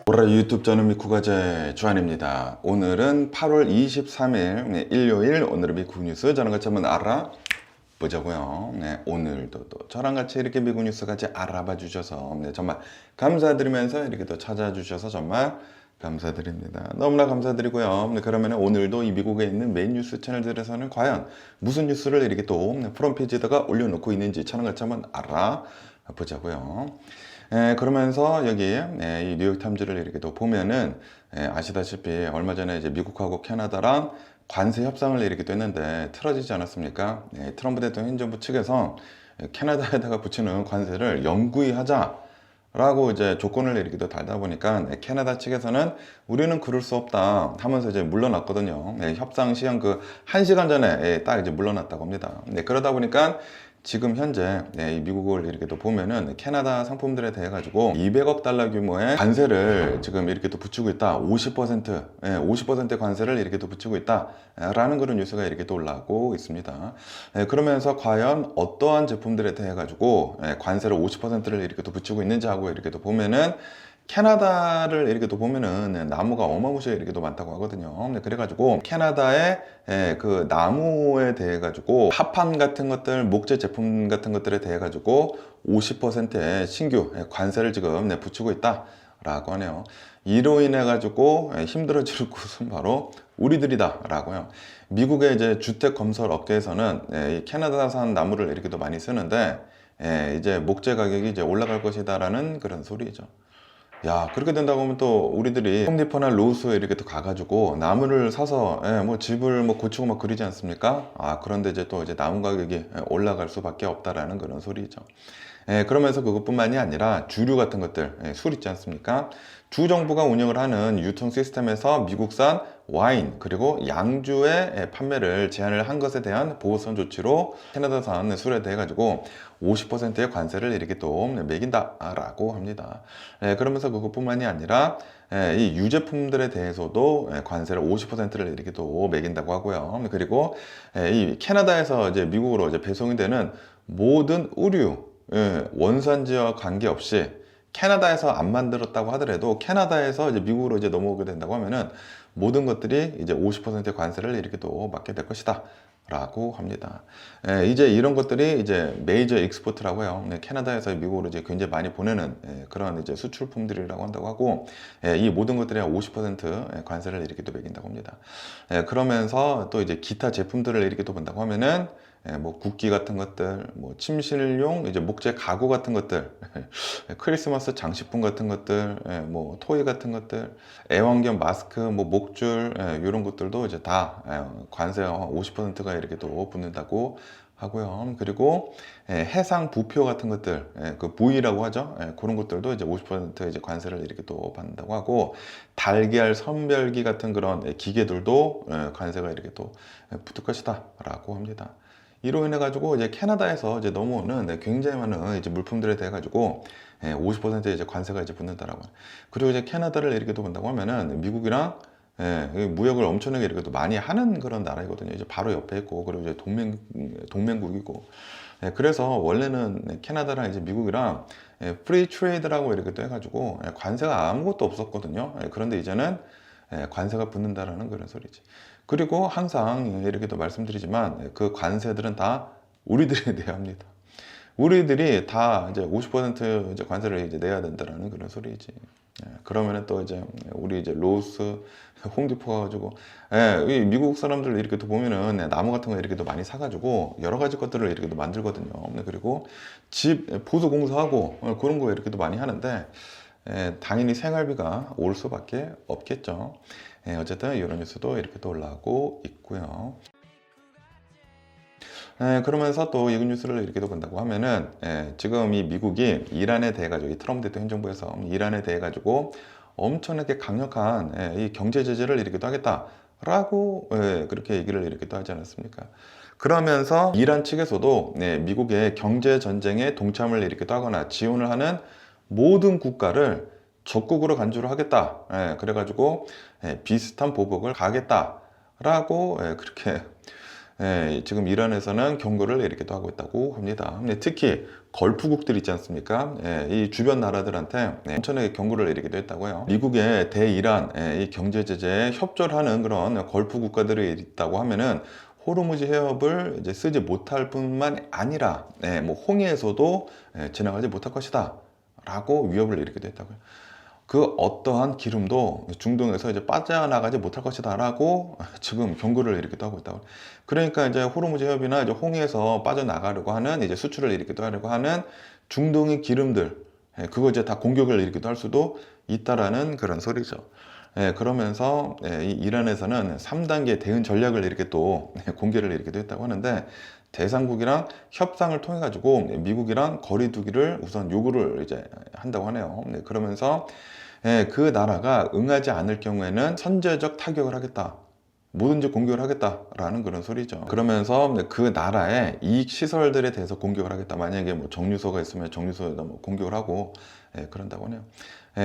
오라 유튜브 저는 미쿠가제 주한입니다. 오늘은 8월 23일 일요일, 오늘의 미국 뉴스 저랑 같이 한번 알아보자고요. 네, 오늘도 또 저랑 같이 이렇게 미국 뉴스 같이 알아봐 주셔서 정말 감사드리면서 이렇게 또 찾아주셔서 정말 감사드립니다. 너무나 감사드리고요. 그러면 오늘도 이 미국에 있는 메인 뉴스 채널들에서는 과연 무슨 뉴스를 이렇게 또 프론페이지에다가 올려놓고 있는지 저랑 같이 한번 알아보자고요. 그러면서 여기 이 뉴욕타임즈를 이렇게 또 보면은 아시다시피 얼마 전에 이제 미국하고 캐나다랑 관세 협상을 이렇게 또 했는데 틀어지지 않았습니까? 트럼프 대통령 행정부 측에서 캐나다에다가 붙이는 관세를 영구히 하자라고 이제 조건을 이렇게 또 달다 보니까 캐나다 측에서는 우리는 그럴 수 없다 하면서 이제 물러났거든요. 협상 시한 그 1시간 전에 딱 이제 물러났다고 합니다. 그러다 보니까 지금 현재 이 미국을 이렇게 또 보면은 캐나다 상품들에 대해 가지고 200억 달러 규모의 관세를 지금 이렇게 또 붙이고 있다. 50% 관세를 이렇게 또 붙이고 있다 라는 그런 뉴스가 이렇게 또 올라오고 있습니다. 그러면서 과연 어떠한 제품들에 대해 가지고 관세를 50%를 이렇게 또 붙이고 있는지 하고 이렇게 또 보면은 캐나다를 이렇게 또 보면은 나무가 어마무시하게 이렇게 또 많다고 하거든요. 그래가지고 캐나다의 그 나무에 대해 가지고 합판 같은 것들, 목재 제품 같은 것들에 대해 가지고 50%의 신규 관세를 지금 붙이고 있다라고 하네요. 이로 인해 가지고 힘들어질 곳은 바로 우리들이다라고요. 미국의 이제 주택 건설 업계에서는 이 캐나다산 나무를 이렇게 또 많이 쓰는데 이제 목재 가격이 이제 올라갈 것이다라는 그런 소리죠. 야, 그렇게 된다고 하면 또 우리들이 홈디포나 로스에 이렇게 또 가가지고 나무를 사서 뭐 집을 뭐 고치고 막 그러지 않습니까? 그런데 이제 또 이제 나무 가격이 올라갈 수밖에 없다라는 그런 소리죠. 그러면서 그것뿐만이 아니라 주류 같은 것들, 술 있지 않습니까? 주 정부가 운영을 하는 유통 시스템에서 미국산 와인 그리고 양주의 판매를 제한을 한 것에 대한 보호선 조치로 캐나다산 술에 대해 가지고 50%의 관세를 이렇게 또 매긴다라고 합니다. 그러면서 그것뿐만이 아니라 이 유제품들에 대해서도 관세를 50%를 이렇게 또 매긴다고 하고요. 그리고 이 캐나다에서 이제 미국으로 이제 배송이 되는 모든 의류 원산지와 관계없이 캐나다에서 안 만들었다고 하더라도 캐나다에서 이제 미국으로 이제 넘어오게 된다고 하면은 모든 것들이 이제 50%의 관세를 이렇게 또 받게 될 것이다 라고 합니다. 이제 이런 것들이 이제 메이저 익스포트라고 해요. 캐나다에서 미국으로 이제 굉장히 많이 보내는 그런 이제 수출품들이라고 한다고 하고, 이 모든 것들이 50% 관세를 이렇게 또 매긴다고 합니다. 그러면서 또 이제 기타 제품들을 이렇게 또 본다고 하면은 뭐 국기 같은 것들, 뭐 침실용 이제 목재 가구 같은 것들, 크리스마스 장식품 같은 것들, 뭐 토이 같은 것들, 애완견 마스크, 뭐 목줄 이런 것들도 이제 다 관세 50%가 이렇게 또 붙는다고 하고요. 그리고 해상 부표 같은 것들, 그 부위라고 하죠. 그런 것들도 이제 50% 이제 관세를 이렇게 또 받는다고 하고, 달걀 선별기 같은 그런 기계들도 관세가 이렇게 또 붙을 것이다라고 합니다. 이로 인해 가지고 이제 캐나다에서 이제 넘어오는 굉장히 많은 이제 물품들에 대해 가지고 50% 이제 관세가 이제 붙는다라고. 그리고 이제 캐나다를 이렇게 또 본다고 하면은 미국이랑 무역을 엄청나게 이렇게 또 많이 하는 그런 나라이거든요. 이제 바로 옆에 있고, 그리고 이제 동맹국이고. 그래서 원래는 캐나다랑 이제 미국이랑 프리 트레이드라고 이렇게 또 해가지고 관세가 아무것도 없었거든요. 그런데 이제는 관세가 붙는다라는 그런 소리지. 그리고 항상 이렇게 또 말씀드리지만 그 관세들은 다 우리들이 내야 합니다. 우리들이 다 이제 50% 이제 관세를 이제 내야 된다라는 그런 소리지. 그러면은 또 이제 우리 이제 로스, 홈디포 가가지고 이 미국 사람들 이렇게 또 보면은 나무 같은 거 이렇게 또 많이 사가지고 여러 가지 것들을 이렇게 또 만들거든요. 그리고 집 보수 공사하고 그런 거 이렇게 또 많이 하는데 당연히 생활비가 올 수밖에 없겠죠. 어쨌든 이런 뉴스도 이렇게 또 올라오고 있고요. 그러면서 또 이 뉴스를 이렇게 또 본다고 하면은 지금 이 미국이 이란에 대해 가지고 이 트럼프 대통령 행정부에서 이란에 대해 가지고 엄청나게 강력한 이 경제 제재를 이렇게 또 하겠다라고 그렇게 얘기를 이렇게 또 하지 않았습니까? 그러면서 이란 측에서도 미국의 경제 전쟁에 동참을 이렇게 또 하거나 지원을 하는 모든 국가를 적국으로 간주를 하겠다. 그래가지고 비슷한 보복을 가겠다라고 그렇게 지금 이란에서는 경고를 이렇게 또 하고 있다고 합니다. 특히 걸프국들 있지 않습니까? 예, 이 주변 나라들한테 엄청나게 경고를 내리기도 했다고요. 미국의 대이란 이 경제 제재에 협조를 하는 그런 걸프 국가들이 있다고 하면은 호르무즈 해협을 이제 쓰지 못할 뿐만 아니라 뭐 홍해에서도 지나가지 못할 것이다 라고 위협을 내리기도 했다고요. 그 어떠한 기름도 중동에서 이제 빠져나가지 못할 것이다 라고 지금 경고를 내리기도 하고 있다고. 그러니까 이제 호르무즈 해협이나 이제 홍해에서 빠져나가려고 하는 이제 수출을 일으키기도 하려고 하는 중동의 기름들, 그거 이제 다 공격을 일으키기도 할 수도 있다라는 그런 소리죠. 그러면서 이 이란에서는 3단계 대응 전략을 이렇게 또 공개를 이렇게도 했다고 하는데, 대상국이랑 협상을 통해 가지고 미국이랑 거리두기를 우선 요구를 이제 한다고 하네요. 그러면서 그 나라가 응하지 않을 경우에는 선제적 타격을 하겠다, 뭐든지 공격을 하겠다라는 그런 소리죠. 그러면서 그 나라의 이익 시설들에 대해서 공격을 하겠다. 만약에 뭐 정유소가 있으면 정유소에다 뭐 공격을 하고 그런다고 하네요.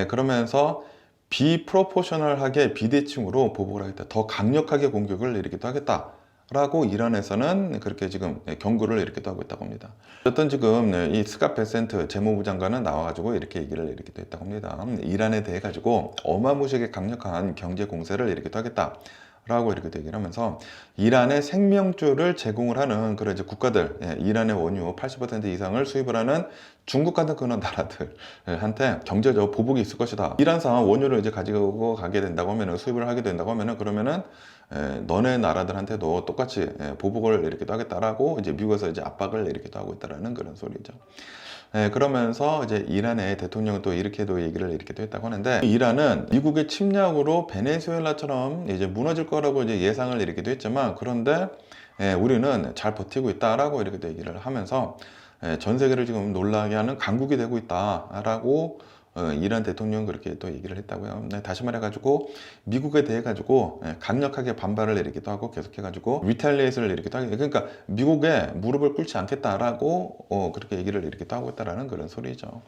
그러면서 비프로포셔널하게 비대칭으로 보복을 하겠다. 더 강력하게 공격을 내리기도 하겠다. 라고 이란에서는 그렇게 지금 경고를 이렇게 하고 있다고 합니다. 어쨌든 지금 이 스캇 베센트 재무부 장관은 나와가지고 이렇게 얘기를 이렇게 했다고 합니다. 이란에 대해 가지고 어마무시하게 강력한 경제 공세를 이렇게 하겠다 라고 이렇게 얘기를 하면서 이란의 생명줄을 제공을 하는 그런 이제 국가들, 이란의 원유 80% 이상을 수입을 하는 중국 같은 그런 나라들한테 경제적 보복이 있을 것이다. 이란산 원유를 이제 가지고 가게 된다고 하면, 수입을 하게 된다고 하면은, 그러면은 너네 나라들한테도 똑같이 보복을 이렇게도 하겠다라고 이제 미국에서 이제 압박을 이렇게도 하고 있다라는 그런 소리죠. 그러면서 이제 이란의 대통령은 또 이렇게도 얘기를 이렇게도 했다고 하는데, 이란은 미국의 침략으로 베네수엘라처럼 이제 무너질 거라고 이제 예상을 이렇게도 했지만, 그런데 우리는 잘 버티고 있다라고 이렇게도 얘기를 하면서 전 세계를 지금 놀라게 하는 강국이 되고 있다라고 이란 대통령 그렇게 또 얘기를 했다고요. 다시 말해가지고 미국에 대해 가지고 강력하게 반발을 내리기도 하고 계속해가지고 리탈리에이션을 내리기도 하고, 그러니까 미국에 무릎을 꿇지 않겠다라고 그렇게 얘기를 이렇게도 하고 있다라는 그런 소리죠.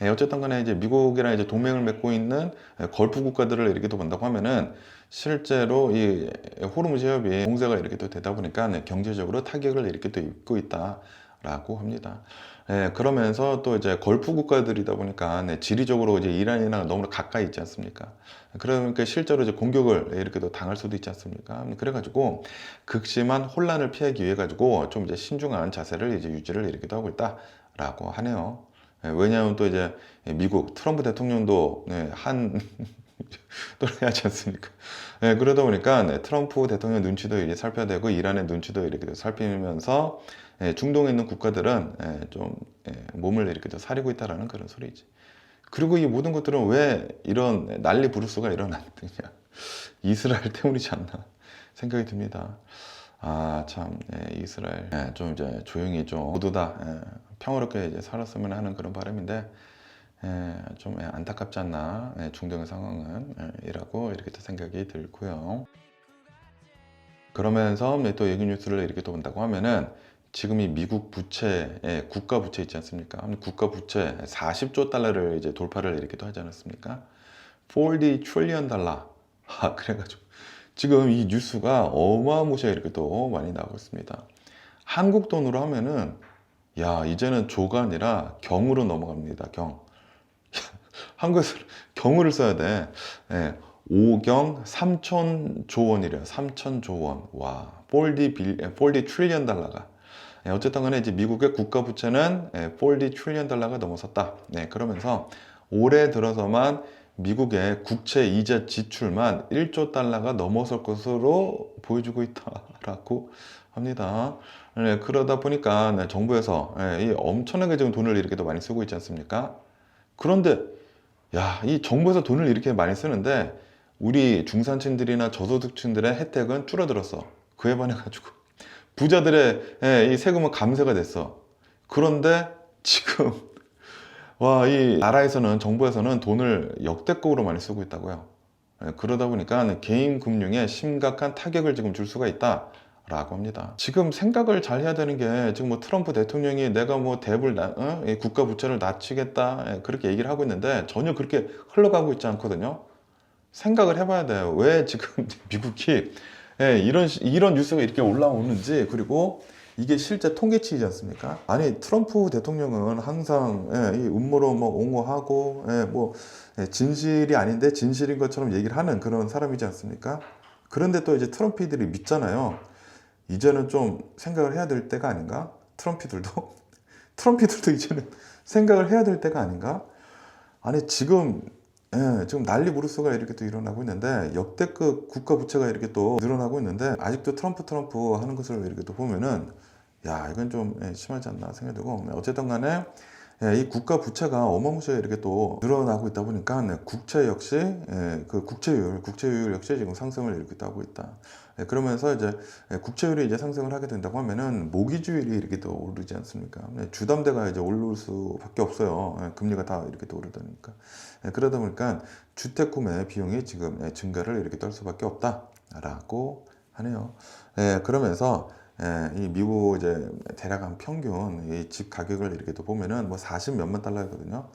어쨌든 간에 이제 미국이랑 이제 동맹을 맺고 있는 걸프 국가들을 이렇게도 본다고 하면은, 실제로 이 호르무즈 해협이 공세가 이렇게 또 되다 보니까 경제적으로 타격을 이렇게 또 입고 있다라고 합니다. 그러면서 또 이제 걸프 국가들이다 보니까 지리적으로 이제 이란이랑 너무 가까이 있지 않습니까? 그러니까 실제로 이제 공격을 이렇게 또 당할 수도 있지 않습니까? 그래가지고 극심한 혼란을 피하기 위해 가지고 좀 이제 신중한 자세를 이제 유지를 이렇게도 하고 있다라고 하네요. 왜냐하면 또 이제 미국 트럼프 대통령도 한 또래하지 않습니까? 그러다 보니까 트럼프 대통령 눈치도 이제 살펴야 되고, 이란의 눈치도 이렇게 살피면서 중동에 있는 국가들은 좀 몸을 이렇게 좀 사리고 있다라는 그런 소리지. 그리고 이 모든 것들은 왜 이런 난리 부르스가 일어났느냐? 이스라엘 때문이지 않나 생각이 듭니다. 아, 참, 이스라엘 좀 이제 조용히 좀 모두 다 평화롭게 이제 살았으면 하는 그런 바람인데, 좀 안타깝지 않나, 중동의 상황은 이라고 이렇게 또 생각이 들고요. 그러면서 또 얘기 뉴스를 이렇게 또 본다고 하면은, 지금 이 미국 부채, 국가 부채 있지 않습니까? 국가 부채 40조 달러를 이제 돌파를 이렇게 또 하지 않았습니까? 40 트릴리언 달러. 그래가지고 지금 이 뉴스가 어마무시하게 이렇게 또 많이 나오고 있습니다. 한국 돈으로 하면은, 야, 이제는 조가 아니라 경으로 넘어갑니다. 경. 한국에서 경으를 써야 돼. 5경 3천조 원이래요. 3천조 원. 와, 40 트릴리언 달러가. 어쨌든 간에 이제 미국의 국가 부채는 40 트릴리언 달러가 넘어섰다. 그러면서 올해 들어서만 미국의 국채 이자 지출만 1조 달러가 넘어설 것으로 보여주고 있다라고 합니다. 그러다 보니까 정부에서 이 엄청나게 지금 돈을 이렇게 더 많이 쓰고 있지 않습니까? 그런데 야, 이 정부에서 돈을 이렇게 많이 쓰는데 우리 중산층들이나 저소득층들의 혜택은 줄어들었어. 그에 반해 가지고 부자들의 이 세금은 감세가 됐어. 그런데 지금 와, 이 나라에서는, 정부에서는 돈을 역대급으로 많이 쓰고 있다고요. 그러다 보니까 개인 금융에 심각한 타격을 지금 줄 수가 있다 라고 합니다. 지금 생각을 잘 해야 되는 게, 지금 뭐 트럼프 대통령이 내가 뭐 이 국가 부채를 낮추겠다 그렇게 얘기를 하고 있는데 전혀 그렇게 흘러가고 있지 않거든요. 생각을 해봐야 돼요. 왜 지금 미국이 이런 뉴스가 이렇게 올라오는지, 그리고 이게 실제 통계치이지 않습니까? 아니 트럼프 대통령은 항상 이 음모론 뭐 옹호하고 진실이 아닌데 진실인 것처럼 얘기를 하는 그런 사람이지 않습니까? 그런데 또 이제 트럼피들이 믿잖아요. 이제는 좀 생각을 해야 될 때가 아닌가? 트럼피들도 이제는 생각을 해야 될 때가 아닌가? 아니 지금 지금 난리 부르스가 이렇게 또 일어나고 있는데 역대급 국가 부채가 이렇게 또 늘어나고 있는데 아직도 트럼프 하는 것을 이렇게 또 보면은 야 이건 좀 심하지 않나 생각이 들고 어쨌든 간에 이 국가 부채가 어마무시하게 이렇게 또 늘어나고 있다 보니까 국채 역시 그 국채율 역시 지금 상승을 이렇게 또 하고 있다. 그러면서 이제 국채율이 이제 상승을 하게 된다고 하면은 모기지율이 이렇게 또 오르지 않습니까? 주담대가 이제 오를 수밖에 없어요. 금리가 다 이렇게 또 오르다니까. 그러다 보니까 주택 구매 비용이 지금 증가를 이렇게 떨 수밖에 없다라고 하네요. 그러면서 이 미국 이제 대략 한 평균 이 집 가격을 이렇게 또 보면은 뭐 40 몇만 달러거든요.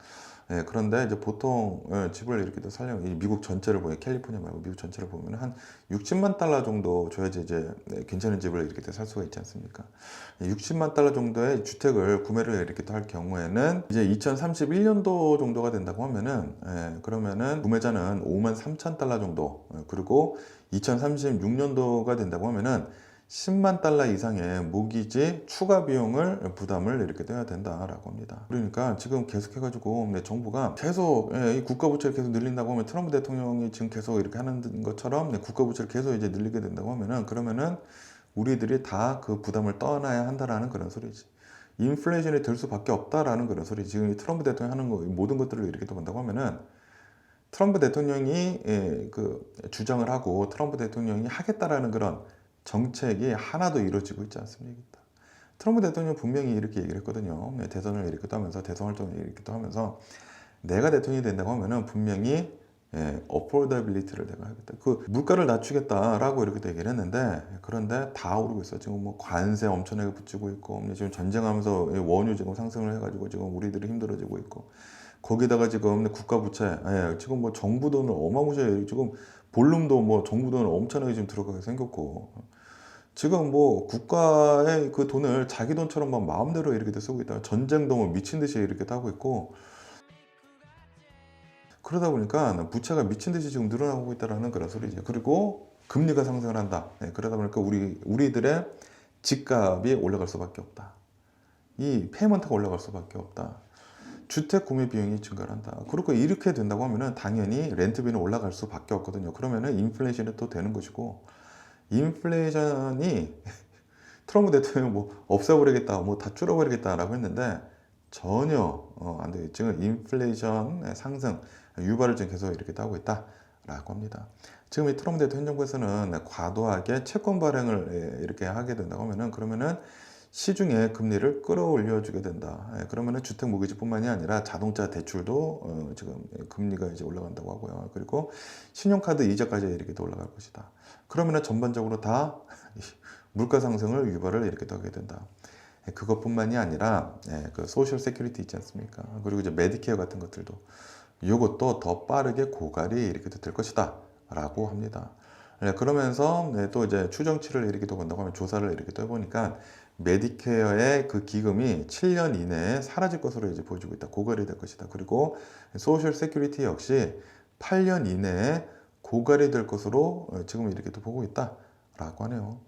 그런데 이제 보통 집을 이렇게 또 살려면 이 미국 전체를 보면 캘리포니아 말고 미국 전체를 보면 한 60만 달러 정도 줘야지 이제 괜찮은 집을 이렇게 또 살 수가 있지 않습니까? 60만 달러 정도의 주택을 구매를 이렇게 또 할 경우에는 이제 2031년도 정도가 된다고 하면은 그러면은 구매자는 5만 3천 달러 정도 그리고 2036년도가 된다고 하면은 10만 달러 이상의 모기지 추가 비용을 부담을 이렇게 해야 된다라고 합니다. 그러니까 지금 계속해가지고 정부가 계속 이 국가 부채를 계속 늘린다고 하면 트럼프 대통령이 지금 계속 이렇게 하는 것처럼 국가 부채를 계속 이제 늘리게 된다고 하면은 그러면은 우리들이 다 그 부담을 떠나야 한다라는 그런 소리지. 인플레이션이 될 수밖에 없다라는 그런 소리. 지금 이 트럼프 대통령이 하는 거 모든 것들을 이렇게 또 본다고 하면은 트럼프 대통령이 그 주장을 하고 트럼프 대통령이 하겠다라는 그런 정책이 하나도 이루어지고 있지 않습니까? 트럼프 대통령 분명히 이렇게 얘기를 했거든요. 대선을 이렇게 하면서 대선 활동을 이렇게 하면서 내가 대통령이 된다고 하면은 분명히 어포더빌리티를 내가 하겠다. 그 물가를 낮추겠다라고 이렇게 얘기를 했는데 그런데 다 오르고 있어. 지금 뭐 관세 엄청나게 붙이고 있고 지금 전쟁하면서 원유 지금 상승을 해가지고 지금 우리들이 힘들어지고 있고 거기다가 지금 국가 부채 지금 뭐 정부 돈을 어마무시하게 지금 볼룸도 뭐 정부 돈을 엄청나게 지금 들어가게 생겼고 지금 뭐 국가의 그 돈을 자기 돈처럼 막 마음대로 이렇게 쓰고 있다. 전쟁도 뭐 미친 듯이 이렇게 하고 있고 그러다 보니까 부채가 미친 듯이 지금 늘어나고 있다라는 그런 소리죠. 그리고 금리가 상승을 한다. 그러다 보니까 우리들의 집값이 올라갈 수밖에 없다. 이 페이먼트가 올라갈 수밖에 없다. 주택 구매 비용이 증가한다. 그리고 이렇게 된다고 하면은 당연히 렌트비는 올라갈 수밖에 없거든요. 그러면은 인플레이션이 또 되는 것이고 인플레이션이 트럼프 대통령이 뭐 없애버리겠다, 뭐 다 줄여버리겠다라고 했는데 전혀 안 돼요. 지금 인플레이션 상승 유발을 지금 계속 이렇게 하고 있다라고 합니다. 지금 이 트럼프 대통령 정부에서는 과도하게 채권 발행을 이렇게 하게 된다고 하면은 그러면은 시중에 금리를 끌어올려 주게 된다. 그러면은 주택 모기지뿐만이 아니라 자동차 대출도 지금 금리가 이제 올라간다고 하고요. 그리고 신용카드 이자까지 이렇게 또 올라갈 것이다. 그러면은 전반적으로 다 물가 상승을 유발을 이렇게 하게 된다. 그것뿐만이 아니라 그 소셜 세큐리티 있지 않습니까? 그리고 이제 메디케어 같은 것들도 이것도 더 빠르게 고갈이 이렇게 될 것이다라고 합니다. 그러면서 또 이제 추정치를 이렇게 또 본다고 하면 조사를 이렇게 또 해보니까 메디케어의 그 기금이 7년 이내에 사라질 것으로 이제 보여주고 있다. 고갈이 될 것이다. 그리고 소셜 세큐리티 역시 8년 이내에 고갈이 될 것으로 지금 이렇게 또 보고 있다라고 하네요.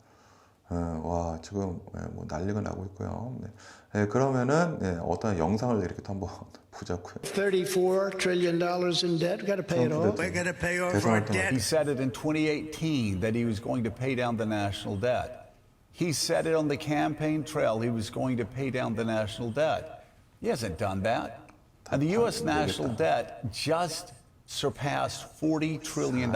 와 지금 뭐 난리가 나고 있고요. 그러면은 어떤 영상을 이렇게 또 한번 보자고요. $34 trillion in debt. Got to pay it off. We're going to pay off our debt. He said it in 2018 that he was going to pay down the national debt. He said it on the campaign trail he was going to pay down the national debt. He hasn't done that. And the U.S. national debt just surpassed $40 trillion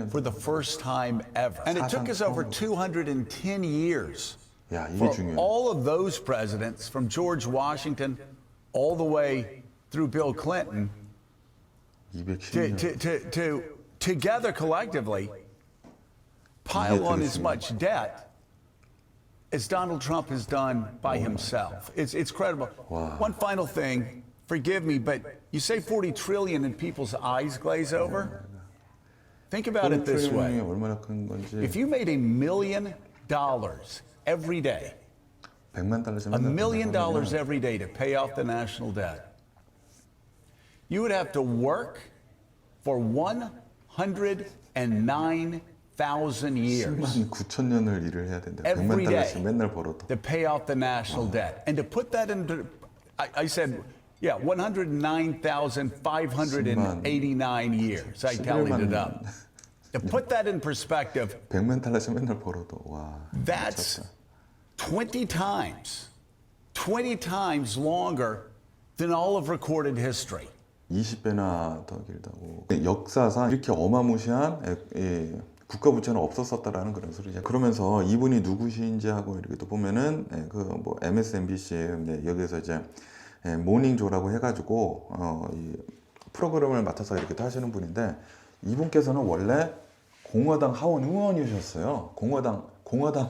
for the first time ever. And it took us over 210 years 야, 이게 for 중요해. all of those presidents, from George Washington all the way through Bill Clinton, 210년. to together collectively pile on as much debt as Donald Trump has done by himself. It's credible. Wow. One final thing, forgive me, but you say 40 trillion and people's eyes glaze over? Think about it this way. 얼마나 큰 건지. If you made $1 million every day, 100만 달러씩 $1 million 하면은 every day to pay off the national debt. You would have to work for 109,000 years 10만 9천 년을 일을 해야 된다. 100만 every 달러씩 day 맨날 벌어도. to pay off the national debt. And to put that into, I said, yeah, 109,589 years. I tallied it up. To put that in perspective, 100만 달러씩 맨날 벌어도 와. that's 미쳤다. 20 times longer than all of recorded history. 20배나 더 길다고. 역사상 이렇게 어마무시한 국가 부채는 없었었다라는 그런 소리죠. 그러면서 이분이 누구신지 하고 이렇게 또 보면은 그 뭐 MSNBC 여기서 이제 모닝조라고 해가지고 이 프로그램을 맡아서 이렇게 또 하시는 분인데 이분께서는 원래 공화당 하원 의원이셨어요. 공화당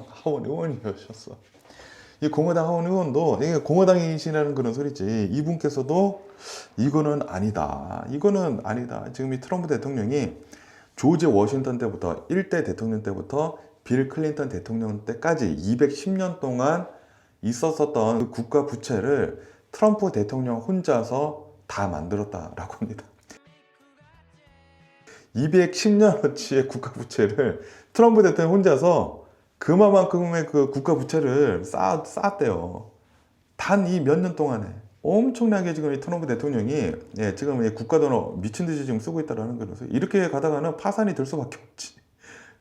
하원 의원이셨어. 이 공화당 하원 의원도 이게 공화당이시라는 그런 소리지. 이분께서도 이거는 아니다. 지금 이 트럼프 대통령이 조지 워싱턴 때부터 1대 대통령 때부터 빌 클린턴 대통령 때까지 210년 동안 있었었던 그 국가 부채를 트럼프 대통령 혼자서 다 만들었다라고 합니다. 210년어치의 국가 부채를 트럼프 대통령 혼자서 그만큼의 그 국가 부채를 쌓았대요. 단 이 몇 년 동안에 엄청나게 지금 이 트럼프 대통령이 지금 이 국가 돈을 미친 듯이 지금 쓰고 있다라는 거라서 이렇게 가다가는 파산이 될 수밖에 없지.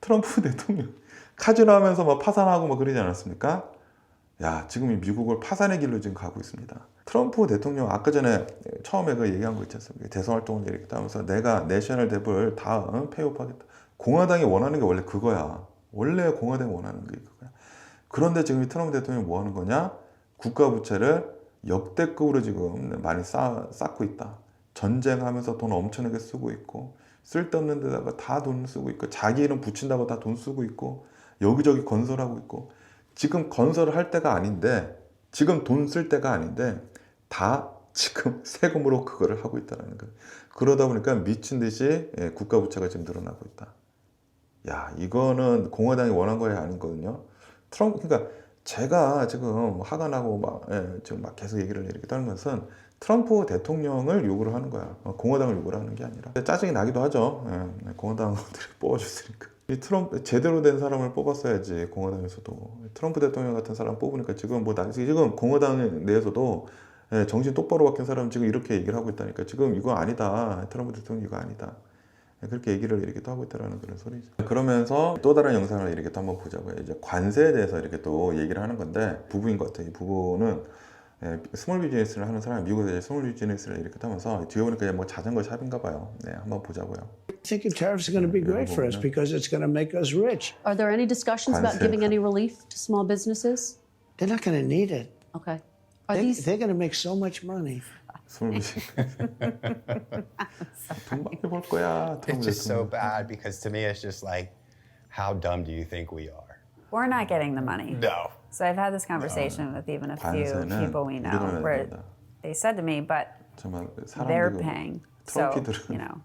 트럼프 대통령 카지노 하면서 막 파산하고 막 그러지 않았습니까? 야, 지금 이 미국을 파산의 길로 지금 가고 있습니다. 트럼프 대통령 아까 전에 처음에 그 얘기한 거 있지 않습니까? 대선 활동을 이렇게 하면서 내가 내셔널 뎁을 다 페이오프하겠다. 공화당이 원하는 게 원래 그거야. 원래 공화당이 원하는 게 그거야. 그런데 지금 이 트럼프 대통령이 뭐 하는 거냐? 국가 부채를 역대급으로 지금 많이 쌓고 있다. 전쟁하면서 돈 엄청나게 쓰고 있고 쓸데없는 데다가 다 돈 쓰고 있고 자기 이름 붙인다고 다 돈 쓰고 있고 여기저기 건설하고 있고 지금 건설을 할 때가 아닌데 지금 돈 쓸 때가 아닌데 다 지금 세금으로 그거를 하고 있다는 거예요. 그러다 보니까 미친 듯이 국가 부채가 지금 늘어나고 있다. 야, 이거는 공화당이 원한 거야 아니거든요. 그러니까 제가 지금 화가 나고 지금 막 계속 얘기를 이렇게 하는 것은 트럼프 대통령을 요구를 하는 거야. 공화당을 요구를 하는 게 아니라. 짜증이 나기도 하죠. 공화당들이 뽑아줬으니까. 이 트럼프 제대로 된 사람을 뽑았어야지. 공화당에서도 트럼프 대통령 같은 사람 뽑으니까 지금 지금 공화당 내에서도 정신 똑바로 박힌 사람 지금 이렇게 얘기를 하고 있다니까. 지금 이거 아니다. 트럼프 대통령 이거 아니다. 그렇게 얘기를 이렇게 또 하고 있다는 그런 소리죠. 그러면서 또 다른 영상을 이렇게 또 한번 보자고요. 이제 관세에 대해서 이렇게 또 얘기를 하는 건데 부부인 것 같아요. 이 부부는 스몰 비즈니스를 하는 사람이 미국에서 이제 스몰 비즈니스를 이렇게 하면서 뒤에 보니까 뭐 자전거 샵인가 봐요. 네, 한번 보자고요. I think tariffs are going to be great for us because it's going to make us rich. Are there any discussions about giving any relief to small businesses? They're not going to need it. Okay. Are these They're going to make so much money. 스몰 비즈니스. 돈 많이 벌 거야. It's just so bad because to me it's just like, how dumb do you think we are? We're not getting the money. No. So I've had this conversation with even a few 관세는 people we know 우리가 where 낸다. they said to me, but 정말 they're 사람들이 paying. So, 트럼피들은 you know,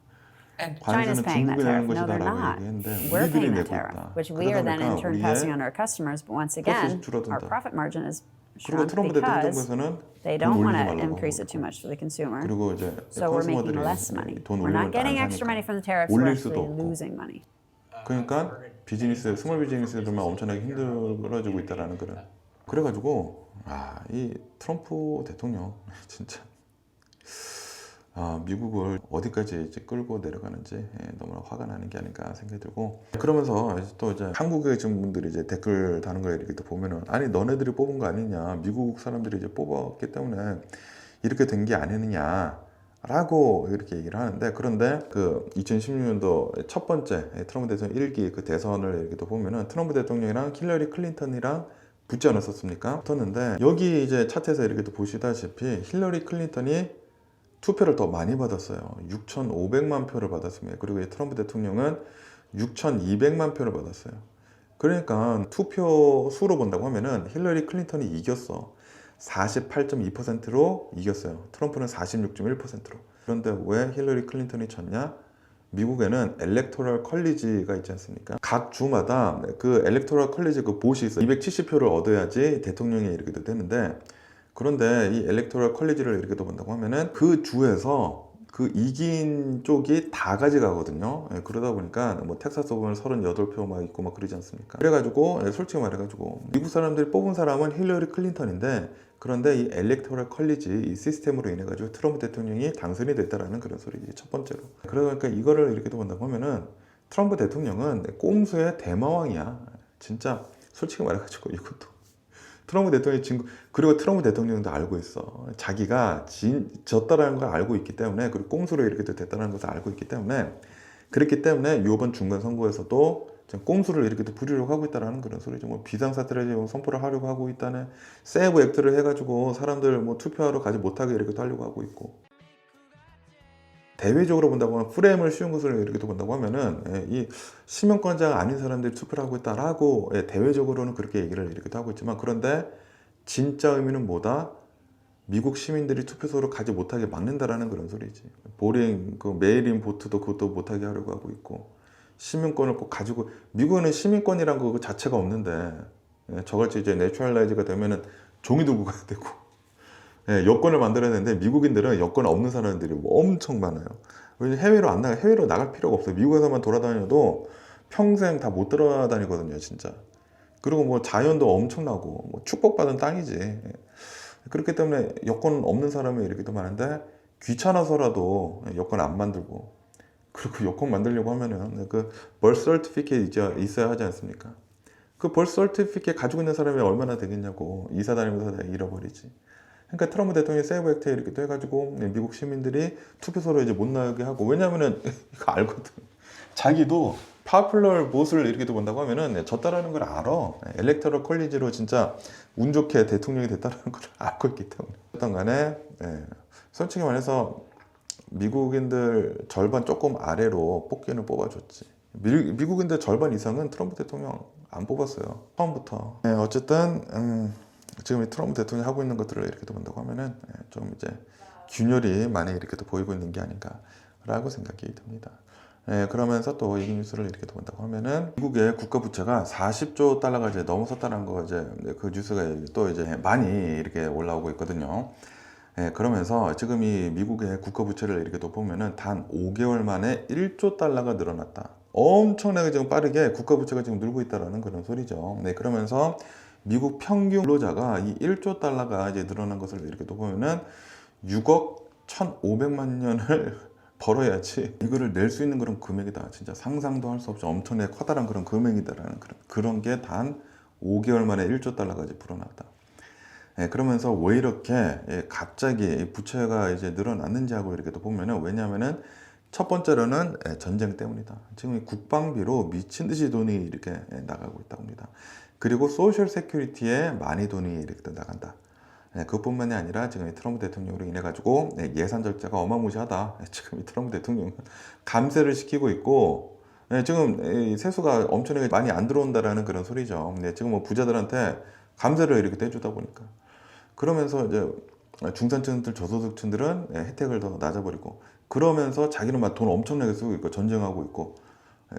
관세는 China's paying that 중국이 내는 tariff. No, they're 것이다라고 not. 얘기했는데 We're 우리들이 paying 내고 that tariff, 있다. which we are then in turn 우리의 passing on to our customers. But once again, 줄어든다. our profit margin is 그리고 shrunk 트럼프 because 대통령께서는 they 돈 don't want 올리지 to 말라고 increase 하고 it too much for the consumer. 그리고 이제 So we're making 컨슈머들이 less money. 돈 We're 올리면 not getting 안 extra money 사니까 from the tariffs. We're 올릴 수도 actually 없고. losing money. 그러니까 비즈니스, 스몰 비즈니스들만 엄청나게 힘들어지고 있다라는 그런. 그래가지고 이 트럼프 대통령 진짜 미국을 어디까지 이제 끌고 내려가는지 너무나 화가 나는 게 아닌가 생각이 들고 그러면서 또 이제 한국에 지금 분들이 이제 댓글 다는 거 이렇게 또 보면은 아니 너네들이 뽑은 거 아니냐 미국 사람들이 이제 뽑았기 때문에 이렇게 된 게 아니느냐. 라고 이렇게 얘기를 하는데 그런데 그 2016년도 첫 번째 트럼프 대통령 1기 그 대선을 이렇게 또 보면은 트럼프 대통령이랑 힐러리 클린턴이랑 붙지 않았었습니까? 붙었는데 여기 이제 차트에서 이렇게 또 보시다시피 힐러리 클린턴이 투표를 더 많이 받았어요. 6,500만 표를 받았습니다. 그리고 이 트럼프 대통령은 6,200만 표를 받았어요. 그러니까 투표 수로 본다고 하면은 힐러리 클린턴이 이겼어. 48.2%로 이겼어요. 트럼프는 46.1%로. 그런데 왜 힐러리 클린턴이 졌냐? 미국에는 엘렉토럴 컬리지가 있지 않습니까? 각 주마다 그 엘렉토럴 컬리지 그 보시 있어. 270표를 얻어야지 대통령이 이렇게 되는데, 그런데 이 엘렉토럴 컬리지를 이렇게 본다고 하면은 그 주에서 그 이긴 쪽이 다 가져가거든요. 예, 그러다 보니까 뭐 텍사스 보면 38표 막 있고 막 그러지 않습니까? 그래가지고 솔직히 말해가지고 미국 사람들이 뽑은 사람은 힐러리 클린턴인데, 그런데 이 엘렉토럴 컬리지 이 시스템으로 인해 가지고 트럼프 대통령이 당선이 됐다라는 그런 소리지, 첫 번째로. 그러니까 이거를 이렇게 본다고 하면은 트럼프 대통령은 꼼수의 대마왕이야. 진짜 솔직히 말해가지고 이것도 트럼프 대통령이 지금, 그리고 트럼프 대통령도 알고 있어. 자기가 졌다라는 걸 알고 있기 때문에, 그리고 꼼수로 이렇게 됐다는 것을 알고 있기 때문에, 그렇기 때문에 이번 중간 선거에서도 꼼수를 이렇게 부리려고 하고 있다는 그런 소리죠. 뭐 비상사태를 선포를 하려고 하고 있다네. 세이브 액트를 해가지고 사람들 뭐 투표하러 가지 못하게 이렇게 하려고 하고 있고. 대외적으로 본다고 하면, 프레임을 씌운 것을 이렇게 본다고 하면은, 이 시민권자가 아닌 사람들이 투표를 하고 있다라고, 대외적으로는 그렇게 얘기를 이렇게 하고 있지만, 그런데 진짜 의미는 뭐다? 미국 시민들이 투표소로 가지 못하게 막는다라는 그런 소리지. 보링, 그 메일인 보트도 그것도 못하게 하려고 하고 있고, 시민권을 꼭 가지고, 미국에는 시민권이란 거 자체가 없는데, 저같이 이제 내추럴라이즈가 되면은 종이 들고 가야 되고, 여권을 만들어야 되는데, 미국인들은 여권 없는 사람들이 엄청 많아요. 해외로 안 나가, 해외로 나갈 필요가 없어요. 미국에서만 돌아다녀도 평생 다 못 돌아다니거든요, 진짜. 그리고 뭐 자연도 엄청나고, 뭐 축복받은 땅이지. 그렇기 때문에 여권 없는 사람이 이렇게도 많은데, 귀찮아서라도 여권 안 만들고, 그리고 여권 만들려고 하면은 그 birth certificate 있어야 하지 않습니까? 그 birth certificate 가지고 있는 사람이 얼마나 되겠냐고. 이사 다니면서 다 잃어버리지. 그러니까 트럼프 대통령이 세이브 액트 이렇게 또 해가지고 미국 시민들이 투표소로 이제 못 나가게 하고, 왜냐면은 이거 알거든. 자기도 파퓰러 보스를 이렇게 또 본다고 하면은 졌다라는 걸 알아. 엘렉토럴 컬리지로 진짜 운 좋게 대통령이 됐다는 걸 알고 있기 때문에. 어떤 간에 솔직히 말해서 미국인들 절반 조금 아래로 뽑기는 뽑아줬지. 미국인들 절반 이상은 트럼프 대통령 안 뽑았어요, 처음부터. 어쨌든 지금 이 트럼프 대통령이 하고 있는 것들을 이렇게 본다고 하면은 좀 이제 균열이 많이 이렇게 또 보이고 있는 게 아닌가라고 생각이 듭니다. 그러면서 또 이 뉴스를 이렇게 본다고 하면은 미국의 국가 부채가 40조 달러가 이제 넘어섰다는 거, 이제 그 뉴스가 또 이제 많이 이렇게 올라오고 있거든요. 그러면서 지금 이 미국의 국가 부채를 이렇게 또 보면은 단 5개월 만에 1조 달러가 늘어났다. 엄청나게 지금 빠르게 국가 부채가 지금 늘고 있다라는 그런 소리죠. 그러면서 미국 평균 근로자가 이 1조 달러가 이제 늘어난 것을 이렇게 또 보면은 6억 1,500만 년을 벌어야지 이거를 낼 수 있는 그런 금액이다. 진짜 상상도 할 수 없이 엄청나게 커다란 그런 금액이다라는 그런 게 단 5개월 만에 1조 달러가 이제 불어났다. 그러면서 왜 이렇게 갑자기 부채가 이제 늘어났는지 하고 이렇게 또 보면은, 왜냐하면은 첫 번째로는 전쟁 때문이다. 지금 국방비로 미친 듯이 돈이 이렇게 나가고 있다고 합니다. 그리고 소셜 세큐리티에 많이 돈이 이렇게 나간다. 그것뿐만이 아니라 지금 이 트럼프 대통령으로 인해 가지고 예산 적자가 어마무시하다. 지금 이 트럼프 대통령은 감세를 시키고 있고, 지금 세수가 엄청나게 많이 안 들어온다라는 그런 소리죠. 지금 뭐 부자들한테 감세를 이렇게 해주다 보니까, 그러면서 이제 중산층들, 저소득층들은 혜택을 더 낮아버리고, 그러면서 자기는 막 돈 엄청나게 쓰고 있고 전쟁하고 있고,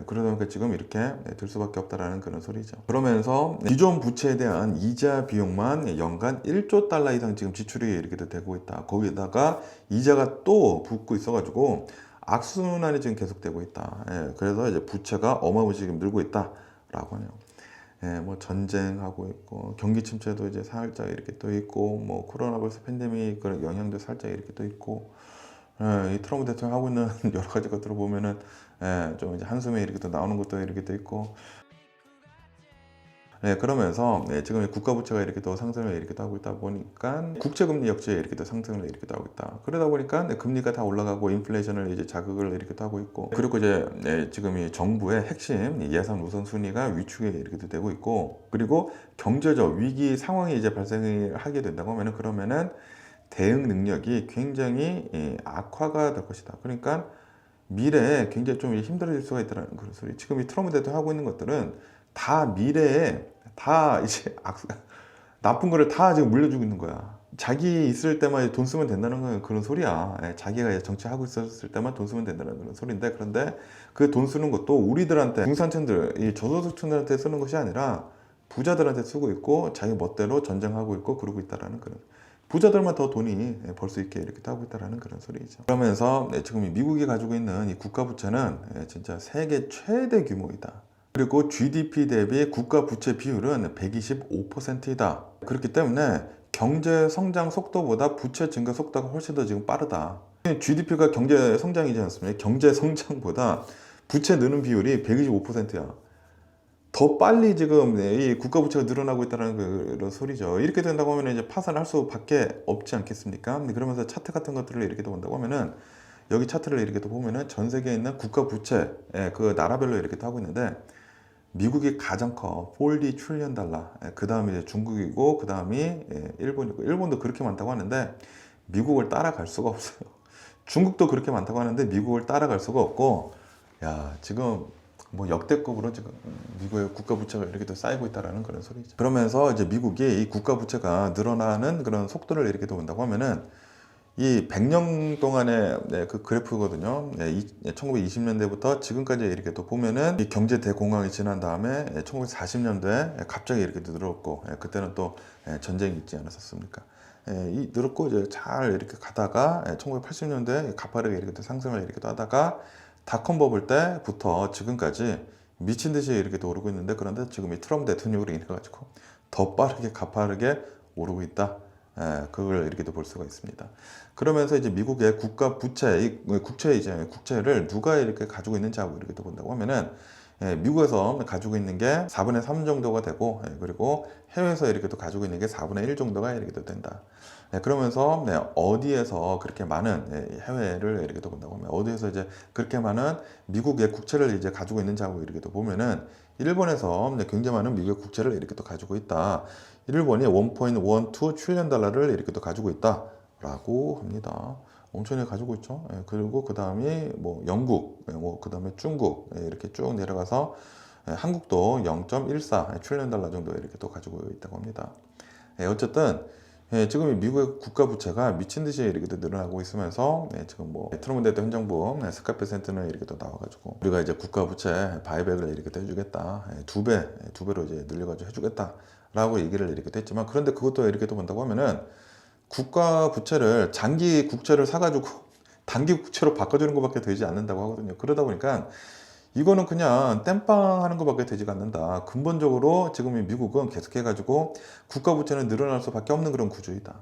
그러다 보니까 지금 이렇게 될 수밖에 없다라는 그런 소리죠. 그러면서 기존 부채에 대한 이자 비용만 연간 1조 달러 이상 지금 지출이 이렇게 되고 있다. 거기다가 이자가 또 붙고 있어가지고 악순환이 지금 계속되고 있다. 그래서 이제 부채가 어마무시 지금 늘고 있다라고 하네요. 뭐 전쟁하고 있고, 경기 침체도 이제 살짝 이렇게 또 있고, 뭐 코로나 바이러스 팬데믹 그런 영향도 살짝 이렇게 또 있고, 이 트럼프 대통령 하고 있는 여러 가지 것들을 보면은 좀 이제 한숨에 이렇게 또 나오는 것도 이렇게 또 있고, 그러면서 지금 국가 부채가 이렇게 또 상승을 이렇게 하고 있다 보니까 국채 금리 역시 이렇게 또 상승을 이렇게 하고 있다. 그러다 보니까 금리가 다 올라가고 인플레이션을 이제 자극을 이렇게 하고 있고, 그리고 이제 지금 이 정부의 핵심 예산 우선순위가 위축이 이렇게 되고 있고, 그리고 경제적 위기 상황이 이제 발생을 하게 된다고 하면은, 그러면은 대응 능력이 굉장히 악화가 될 것이다. 그러니까 미래에 굉장히 좀 힘들어질 수가 있다는 그런 소리. 지금 이 트럼프 대통령이 하고 있는 것들은 다 미래에 다 이제 나쁜 거를 다 지금 물려주고 있는 거야. 자기 있을 때만 돈 쓰면 된다는 건 그런 소리야. 자기가 정치하고 있었을 때만 돈 쓰면 된다는 그런 소리인데, 그런데 그 돈 쓰는 것도 우리들한테, 중산층들, 이 저소득층들한테 쓰는 것이 아니라 부자들한테 쓰고 있고 자기 멋대로 전쟁하고 있고 그러고 있다라는 그런, 부자들만 더 돈이 벌 수 있게 이렇게 하고 있다라는 그런 소리죠. 그러면서 지금 이 미국이 가지고 있는 이 국가 부채는 진짜 세계 최대 규모이다. 그리고 GDP 대비 국가 부채 비율은 125%이다. 그렇기 때문에 경제 성장 속도보다 부채 증가 속도가 훨씬 더 지금 빠르다. GDP가 경제 성장이지 않습니까? 경제 성장보다 부채 느는 비율이 125%야. 더 빨리 지금 이 국가 부채가 늘어나고 있다는 그런 소리죠. 이렇게 된다고 하면 이제 파산할 수밖에 없지 않겠습니까? 그러면서 차트 같은 것들을 이렇게 본다고 하면은, 여기 차트를 이렇게 보면은 전 세계에 있는 국가 부채, 그 나라별로 이렇게 하고 있는데, 미국이 가장 커. 40 트릴리언 달러. 그 다음에 이제 중국이고, 그 다음이 일본이고, 일본도 그렇게 많다고 하는데 미국을 따라갈 수가 없어요. 중국도 그렇게 많다고 하는데 미국을 따라갈 수가 없고, 야, 지금 뭐 역대급으로 지금 미국의 국가 부채가 이렇게 또 쌓이고 있다라는 그런 소리죠. 그러면서 이제 미국이 이 국가 부채가 늘어나는 그런 속도를 이렇게 본다고 하면은, 이 100년 동안의 그 그래프거든요. 1920년대부터 지금까지 이렇게 또 보면은, 이 경제 대공황이 지난 다음에 1940년도에 갑자기 이렇게 늘었고, 그때는 또 전쟁이 있지 않았었습니까? 이 늘었고 이제 잘 이렇게 가다가 1980년대에 가파르게 이렇게 또 상승을 이렇게 또 하다가 닷컴 버블 때부터 지금까지 미친 듯이 이렇게 또 오르고 있는데, 그런데 지금 이 트럼프 대통령으로 인해 가지고 더 빠르게 가파르게 오르고 있다. 그걸 이렇게 볼 수가 있습니다. 그러면서 이제 미국의 국가 부채, 이 국채를 누가 이렇게 가지고 있는지 하고 이렇게 본다고 하면은, 미국에서 가지고 있는 게 4분의 3 정도가 되고, 그리고 해외에서 이렇게 또 가지고 있는 게 4분의 1 정도가 이렇게 또 된다. 그러면서 어디에서 그렇게 많은 해외를 이렇게 또 본다고 하면, 어디에서 이제 그렇게 많은 미국의 국채를 이제 가지고 있는지 하고 이렇게 또 보면은, 일본에서 굉장히 많은 미국의 국채를 이렇게 또 가지고 있다. 일본이 1.12 트릴리언 달러를 이렇게 또 가지고 있다라고 합니다. 엄청나게 가지고 있죠. 그리고 그 다음이 뭐 영국, 그 다음에 중국, 이렇게 쭉 내려가서 한국도 0.14 트릴리언 달러 정도 이렇게 또 가지고 있다고 합니다. 어쨌든 지금 미국의 국가 부채가 미친 듯이 이렇게 또 늘어나고 있으면서, 지금 뭐 트럼프 대통령 행정부 스카페 센트는 이렇게 또 나와가지고, 우리가 이제 국가 부채 바이백을 이렇게 또 해주겠다, 두 배로 이제 늘려가지고 해주겠다라고 얘기를 이렇게 또 했지만, 그런데 그것도 이렇게 또 본다고 하면은, 국가 부채를 장기 국채를 사가지고 단기 국채로 바꿔주는 것밖에 되지 않는다고 하거든요. 그러다 보니까 이거는 그냥 땜빵 하는 것밖에 되지가 않는다. 근본적으로 지금 이 미국은 계속해가지고 국가 부채는 늘어날 수밖에 없는 그런 구조이다.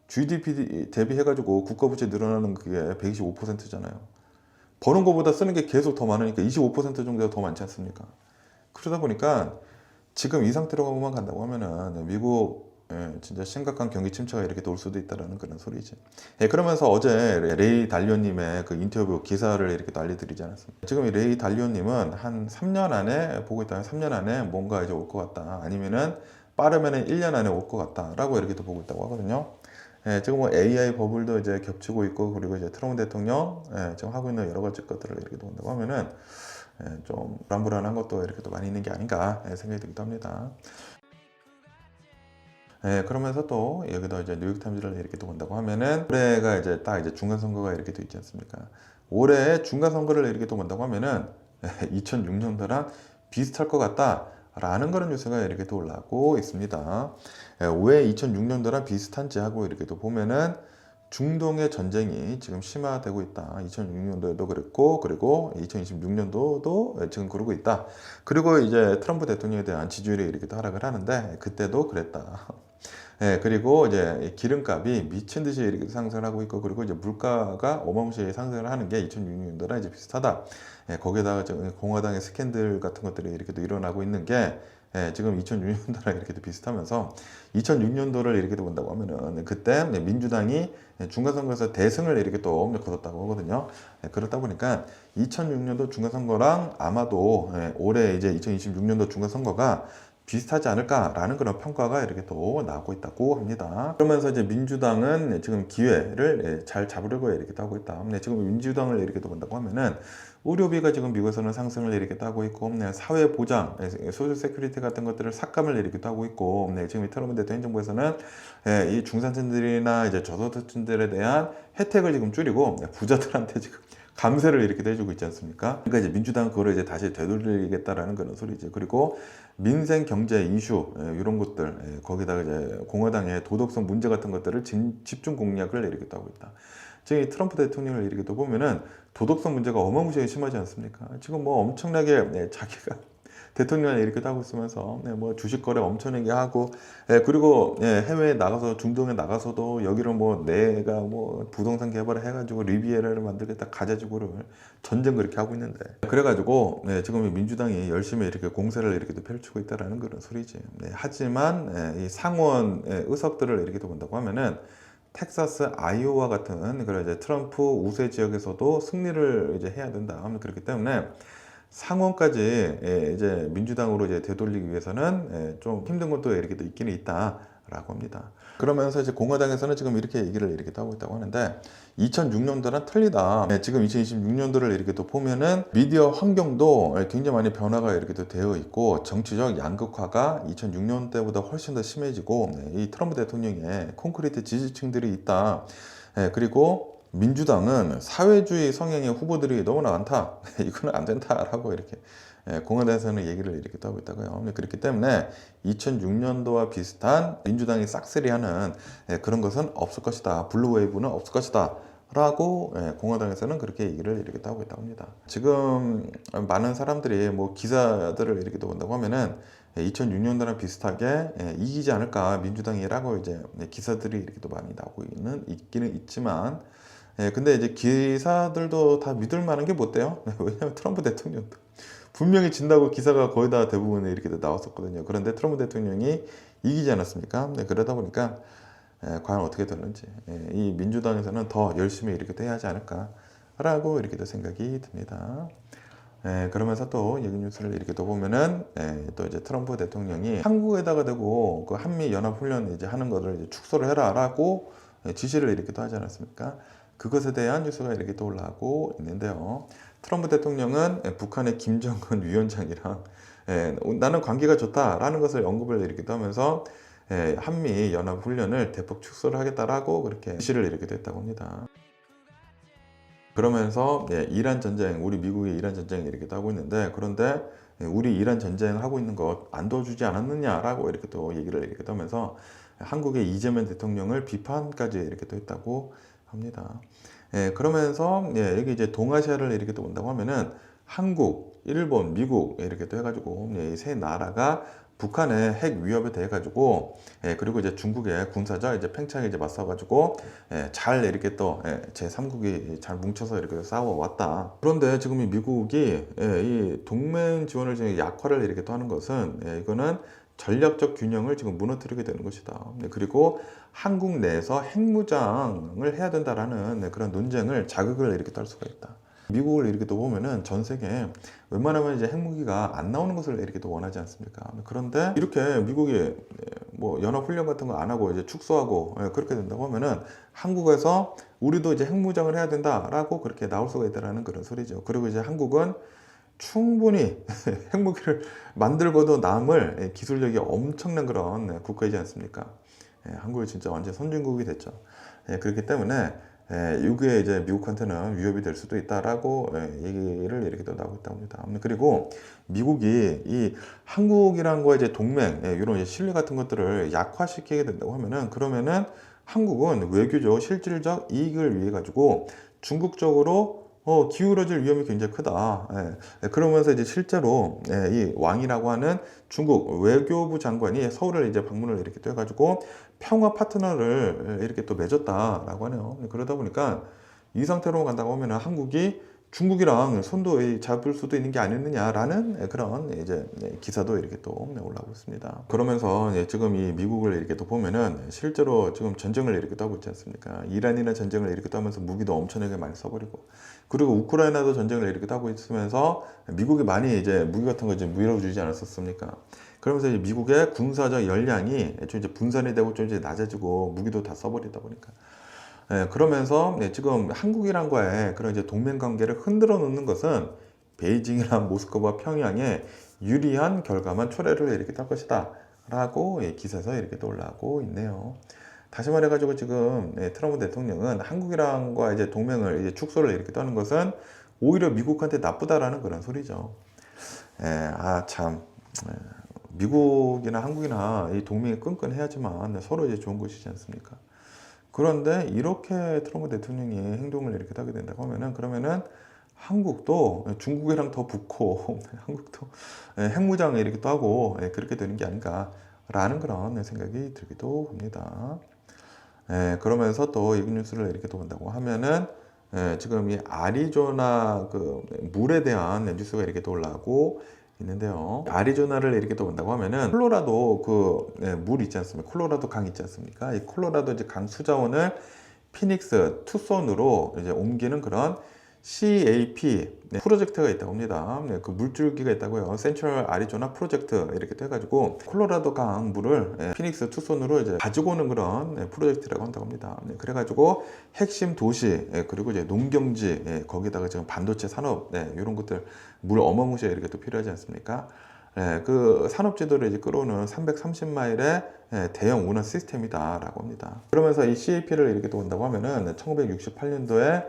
GDP 대비해가지고 국가 부채 늘어나는 그게 125%잖아요. 버는 것보다 쓰는 게 계속 더 많으니까 25% 정도가 더 많지 않습니까? 그러다 보니까 지금 이 상태로만 간다고 하면은 미국 진짜 심각한 경기 침체가 이렇게 올 수도 있다는 그런 소리지. 그러면서 어제 레이 달리오님의 그 인터뷰 기사를 이렇게 또 알려드리지 않았습니까? 지금 이 레이 달리오님은 한 3년 안에 보고 있다. 3년 안에 뭔가 이제 올 것 같다. 아니면은 빠르면은 1년 안에 올 것 같다라고 이렇게 또 보고 있다고 하거든요. 지금 뭐 AI 버블도 이제 겹치고 있고, 그리고 이제 트럼프 대통령 지금 하고 있는 여러 가지 것들을 이렇게 본다고 하면은 좀 불안불안한 것도 이렇게 또 많이 있는 게 아닌가 생각이 들기도 합니다. 그러면서 또 여기도 이제 뉴욕타임즈를 이렇게 또 본다고 하면은, 올해가 이제 딱 이제 중간선거가 이렇게 또 있지 않습니까? 올해 중간선거를 이렇게 또 본다고 하면은 2006년도랑 비슷할 것 같다라는 그런 뉴스가 이렇게 또 올라오고 있습니다. 왜 2006년도랑 비슷한지 하고 이렇게 또 보면은, 중동의 전쟁이 지금 심화되고 있다. 2006년도에도 그랬고, 그리고 2026년도도 지금 그러고 있다. 그리고 이제 트럼프 대통령에 대한 지지율이 이렇게 또 하락을 하는데, 그때도 그랬다. 그리고 이제 기름값이 미친 듯이 이렇게 상승을 하고 있고, 그리고 이제 물가가 어마무시하게 상승을 하는 게 2006년도랑 이제 비슷하다. 거기에다가 공화당의 스캔들 같은 것들이 이렇게 또 일어나고 있는 게 지금 2006년도랑 이렇게 비슷하면서, 2006년도를 이렇게 본다고 하면은 그때 민주당이 중간선거에서 대승을 이렇게 또 거뒀다고 하거든요. 그렇다 보니까 2006년도 중간선거랑 아마도 올해 이제 2026년도 중간선거가 비슷하지 않을까라는 그런 평가가 이렇게 또 나오고 있다고 합니다. 그러면서 이제 민주당은 지금 기회를 잘 잡으려고 이렇게 하고 있다. 지금 민주당을 이렇게 본다고 하면은 의료비가 지금 미국에서는 상승을 이렇게 하고 있고, 사회 보장, 소셜 세큐리티 같은 것들을 삭감을 이렇게 하고 있고, 지금 이 트럼프 대통령 정부에서는 이 중산층들이나 이제 저소득층들에 대한 혜택을 지금 줄이고 부자들한테 지금 감세를 이렇게 해주고 있지 않습니까? 그러니까 이제 민주당은 그거를 이제 다시 되돌리겠다라는 그런 소리죠. 그리고 민생 경제 이슈 이런 것들 거기다가 이제 공화당의 도덕성 문제 같은 것들을 집중 공략을 이렇게 하고 있다. 지금 이 트럼프 대통령을 이렇게 또 보면은 도덕성 문제가 어마무시하게 심하지 않습니까? 지금 뭐 엄청나게 자기가 대통령을 이렇게 하고 있으면서 뭐 주식 거래 엄청나게 하고 그리고 해외에 나가서 중동에 나가서도 여기를 뭐 내가 뭐 부동산 개발을 해가지고 리비에라를 만들겠다 가자지구를 전쟁 그렇게 하고 있는데 그래가지고 지금 민주당이 열심히 이렇게 공세를 이렇게 펼치고 있다라는 그런 소리지. 하지만 이 상원 의석들을 이렇게 본다고 하면은 텍사스, 아이오와 같은 그런 이제 트럼프 우세 지역에서도 승리를 이제 해야 된다. 그렇기 때문에 상원까지 이제 민주당으로 이제 되돌리기 위해서는 좀 힘든 것도 이렇게 또 있기는 있다라고 합니다. 그러면서 이제 공화당에서는 지금 이렇게 얘기를 이렇게 하고 있다고 하는데 2006년도랑 틀리다. 지금 2026년도를 이렇게 또 보면은 미디어 환경도 굉장히 많이 변화가 이렇게 또 되어 있고 정치적 양극화가 2006년 때보다 훨씬 더 심해지고 이 트럼프 대통령의 콘크리트 지지층들이 있다. 그리고 민주당은 사회주의 성향의 후보들이 너무나 많다. 이거는 안 된다라고 이렇게 공화당에서는 얘기를 이렇게 하고 있다고요. 그렇기 때문에 2006년도와 비슷한 민주당이 싹쓸이하는 그런 것은 없을 것이다. 블루웨이브는 없을 것이다. 라고 공화당에서는 그렇게 얘기를 이렇게 하고 있다고 합니다. 지금 많은 사람들이 뭐 기사들을 이렇게 본다고 하면은 2006년도랑 비슷하게 이기지 않을까 민주당이라고 이제 기사들이 이렇게 또 많이 나오고 있기는 있지만 근데 이제 기사들도 다 믿을 만한 게 못 돼요. 왜냐하면 트럼프 대통령도 분명히 진다고 기사가 거의 다 대부분 이렇게 나왔었거든요. 그런데 트럼프 대통령이 이기지 않았습니까? 그러다 보니까 과연 어떻게 되는지 이 민주당에서는 더 열심히 이렇게 해야 하지 않을까라고 이렇게 또 생각이 듭니다. 그러면서 또 여기 뉴스를 이렇게 또 보면은 또 이제 트럼프 대통령이 한국에다가 대고 그 한미 연합 훈련 이제 하는 거를 이제 축소를 해라라고 지시를 이렇게 또 하지 않았습니까? 그것에 대한 뉴스가 이렇게 또 올라오고 있는데요. 트럼프 대통령은 북한의 김정은 위원장이랑 나는 관계가 좋다라는 것을 언급을 이렇게 하면서 한미 연합 훈련을 대폭 축소를 하겠다라고 그렇게 지시를 이렇게 했다고 합니다. 그러면서 이란 전쟁, 우리 미국의 이란 전쟁 이렇게 하고 있는데 그런데 우리 이란 전쟁을 하고 있는 것 안 도와주지 않았느냐라고 이렇게 또 얘기를 이렇게 하면서 한국의 이재명 대통령을 비판까지 이렇게 또 했다고 합니다. 그러면서 여기 이제 동아시아를 이렇게 또 본다고 하면은 한국, 일본, 미국 이렇게 또 해가지고 이 세 나라가 북한의 핵 위협에 대해 가지고 그리고 이제 중국의 군사적 이제 팽창에 이제 맞서가지고 잘 이렇게 또 제3국이 잘 뭉쳐서 이렇게 싸워왔다. 그런데 지금 이 미국이 이 동맹 지원을 지금 약화를 이렇게 또 하는 것은 이거는 전략적 균형을 지금 무너뜨리게 되는 것이다. 그리고 한국 내에서 핵무장을 해야 된다라는 그런 논쟁을 자극을 이렇게 딸 수가 있다. 미국을 이렇게 또 보면은 전 세계에 웬만하면 이제 핵무기가 안 나오는 것을 이렇게 또 원하지 않습니까? 그런데 이렇게 미국이 뭐 연합훈련 같은 거 안 하고 이제 축소하고 그렇게 된다고 하면은 한국에서 우리도 이제 핵무장을 해야 된다라고 그렇게 나올 수가 있다라는 그런 소리죠. 그리고 이제 한국은 충분히 핵무기를 만들고도 남을 기술력이 엄청난 그런 국가이지 않습니까? 한국이 진짜 완전 선진국이 됐죠. 그렇기 때문에 이게 이제 미국한테는 위협이 될 수도 있다라고 얘기를 이렇게 또 나오고 있다고 합니다. 그리고 미국이 이 한국이란 거에 이제 동맹 이런 이제 신뢰 같은 것들을 약화시키게 된다고 하면은 그러면은 한국은 외교적 실질적 이익을 위해 가지고 중국 쪽으로 기울어질 위험이 굉장히 크다. 그러면서 이제 실제로 이 왕이라고 하는 중국 외교부 장관이 서울을 이제 방문을 이렇게 또 해가지고 평화 파트너를 이렇게 또 맺었다라고 하네요. 그러다 보니까 이 상태로 간다고 하면 한국이 중국이랑 손도 잡을 수도 있는 게 아니느냐라는 그런 이제 기사도 이렇게 또 올라오고 있습니다. 그러면서 지금 이 미국을 이렇게 또 보면은 실제로 지금 전쟁을 이렇게 또 하고 있지 않습니까? 이란이나 전쟁을 이렇게 또 하면서 무기도 엄청나게 많이 써버리고 그리고 우크라이나도 전쟁을 이렇게 하고 있으면서 미국이 많이 이제 무기 같은 거 이제 밀어주지 않았었습니까? 그러면서 이제 미국의 군사적 역량이 좀 이제 분산이 되고 좀 이제 낮아지고 무기도 다 써버리다 보니까. 그러면서 지금 한국이란과의 그런 이제 동맹 관계를 흔들어 놓는 것은 베이징이나 모스크바, 평양에 유리한 결과만 초래를 이렇게 할 것이다 라고 기사에서 이렇게 또 올라오고 있네요. 다시 말해가지고 지금 트럼프 대통령은 한국이란과 이제 동맹을 이제 축소를 이렇게 떠는 것은 오히려 미국한테 나쁘다라는 그런 소리죠. 참 미국이나 한국이나 이 동맹이 끈끈해야지만 서로 이제 좋은 것이지 않습니까? 그런데 이렇게 트럼프 대통령이 행동을 이렇게 하게 된다고 하면은 그러면은 한국도 중국이랑 더 붙고 한국도 핵무장을 이렇게 또 하고 그렇게 되는 게 아닌가라는 그런 생각이 들기도 합니다. 그러면서 또 이 뉴스를 이렇게 또 본다고 하면은 지금 이 아리조나 그 물에 대한 뉴스가 이렇게 또 올라오고 있는데요. 아리조나를 이렇게 또 본다고 하면은 콜로라도 그 물 있지 않습니까? 콜로라도 강 있지 않습니까? 이 콜로라도 이제 강 수자원을 피닉스 투손으로 이제 옮기는 그런 CAP 프로젝트가 있다고 합니다. 그 물줄기가 있다고요. 센트럴 아리조나 프로젝트 이렇게 또 해가지고 콜로라도 강 물을 피닉스 투손으로 이제 가지고 오는 그런 프로젝트라고 한다고 합니다. 그래가지고 핵심 도시 그리고 이제 농경지 거기다가 지금 반도체 산업 이런 것들 물 어마무시하게 이렇게 또 필요하지 않습니까? 그 산업지도를 이제 끌어오는 330마일의 대형 운하 시스템이다라고 합니다. 그러면서 이 CAP를 이렇게 또 본다고 하면은 1968년도에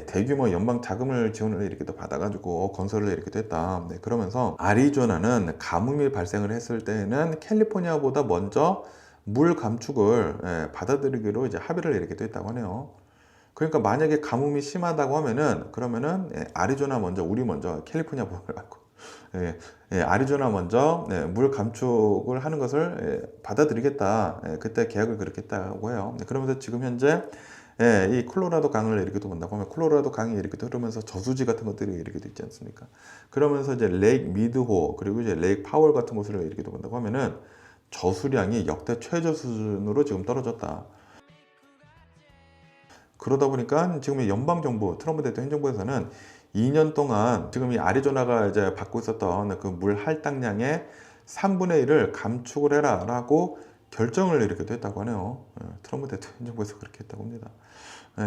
대규모 연방 자금을 지원을 이렇게 또 받아가지고 건설을 이렇게 됐다. 그러면서 아리조나는 가뭄이 발생을 했을 때는 캘리포니아보다 먼저 물 감축을 받아들이기로 이제 합의를 이렇게 됐다고 하네요. 그러니까 만약에 가뭄이 심하다고 하면은 그러면은 아리조나 먼저, 우리 먼저 캘리포니아 보고 아리조나 먼저 물 감축을 하는 것을 받아들이겠다. 그때 계약을 그렇게 했다고 해요. 그러면서 지금 현재 이 콜로라도 강을 이렇게 또 본다고 하면 콜로라도 강이 이렇게 또 흐르면서 저수지 같은 것들이 이렇게 또 있지 않습니까? 그러면서 이제 레이크 미드호 그리고 이제 레이크 파월 같은 곳을 이렇게 또 본다고 하면은 저수량이 역대 최저 수준으로 지금 떨어졌다. 그러다 보니까 지금 연방정부 트럼프 대통령 행정부에서는 2년 동안 지금 이 아리조나가 이제 받고 있었던 그 물 할당량의 3분의 1을 감축을 해라라고 결정을 이렇게 했다고 하네요. 트럼프 대통령 행정부에서 그렇게 했다고 합니다.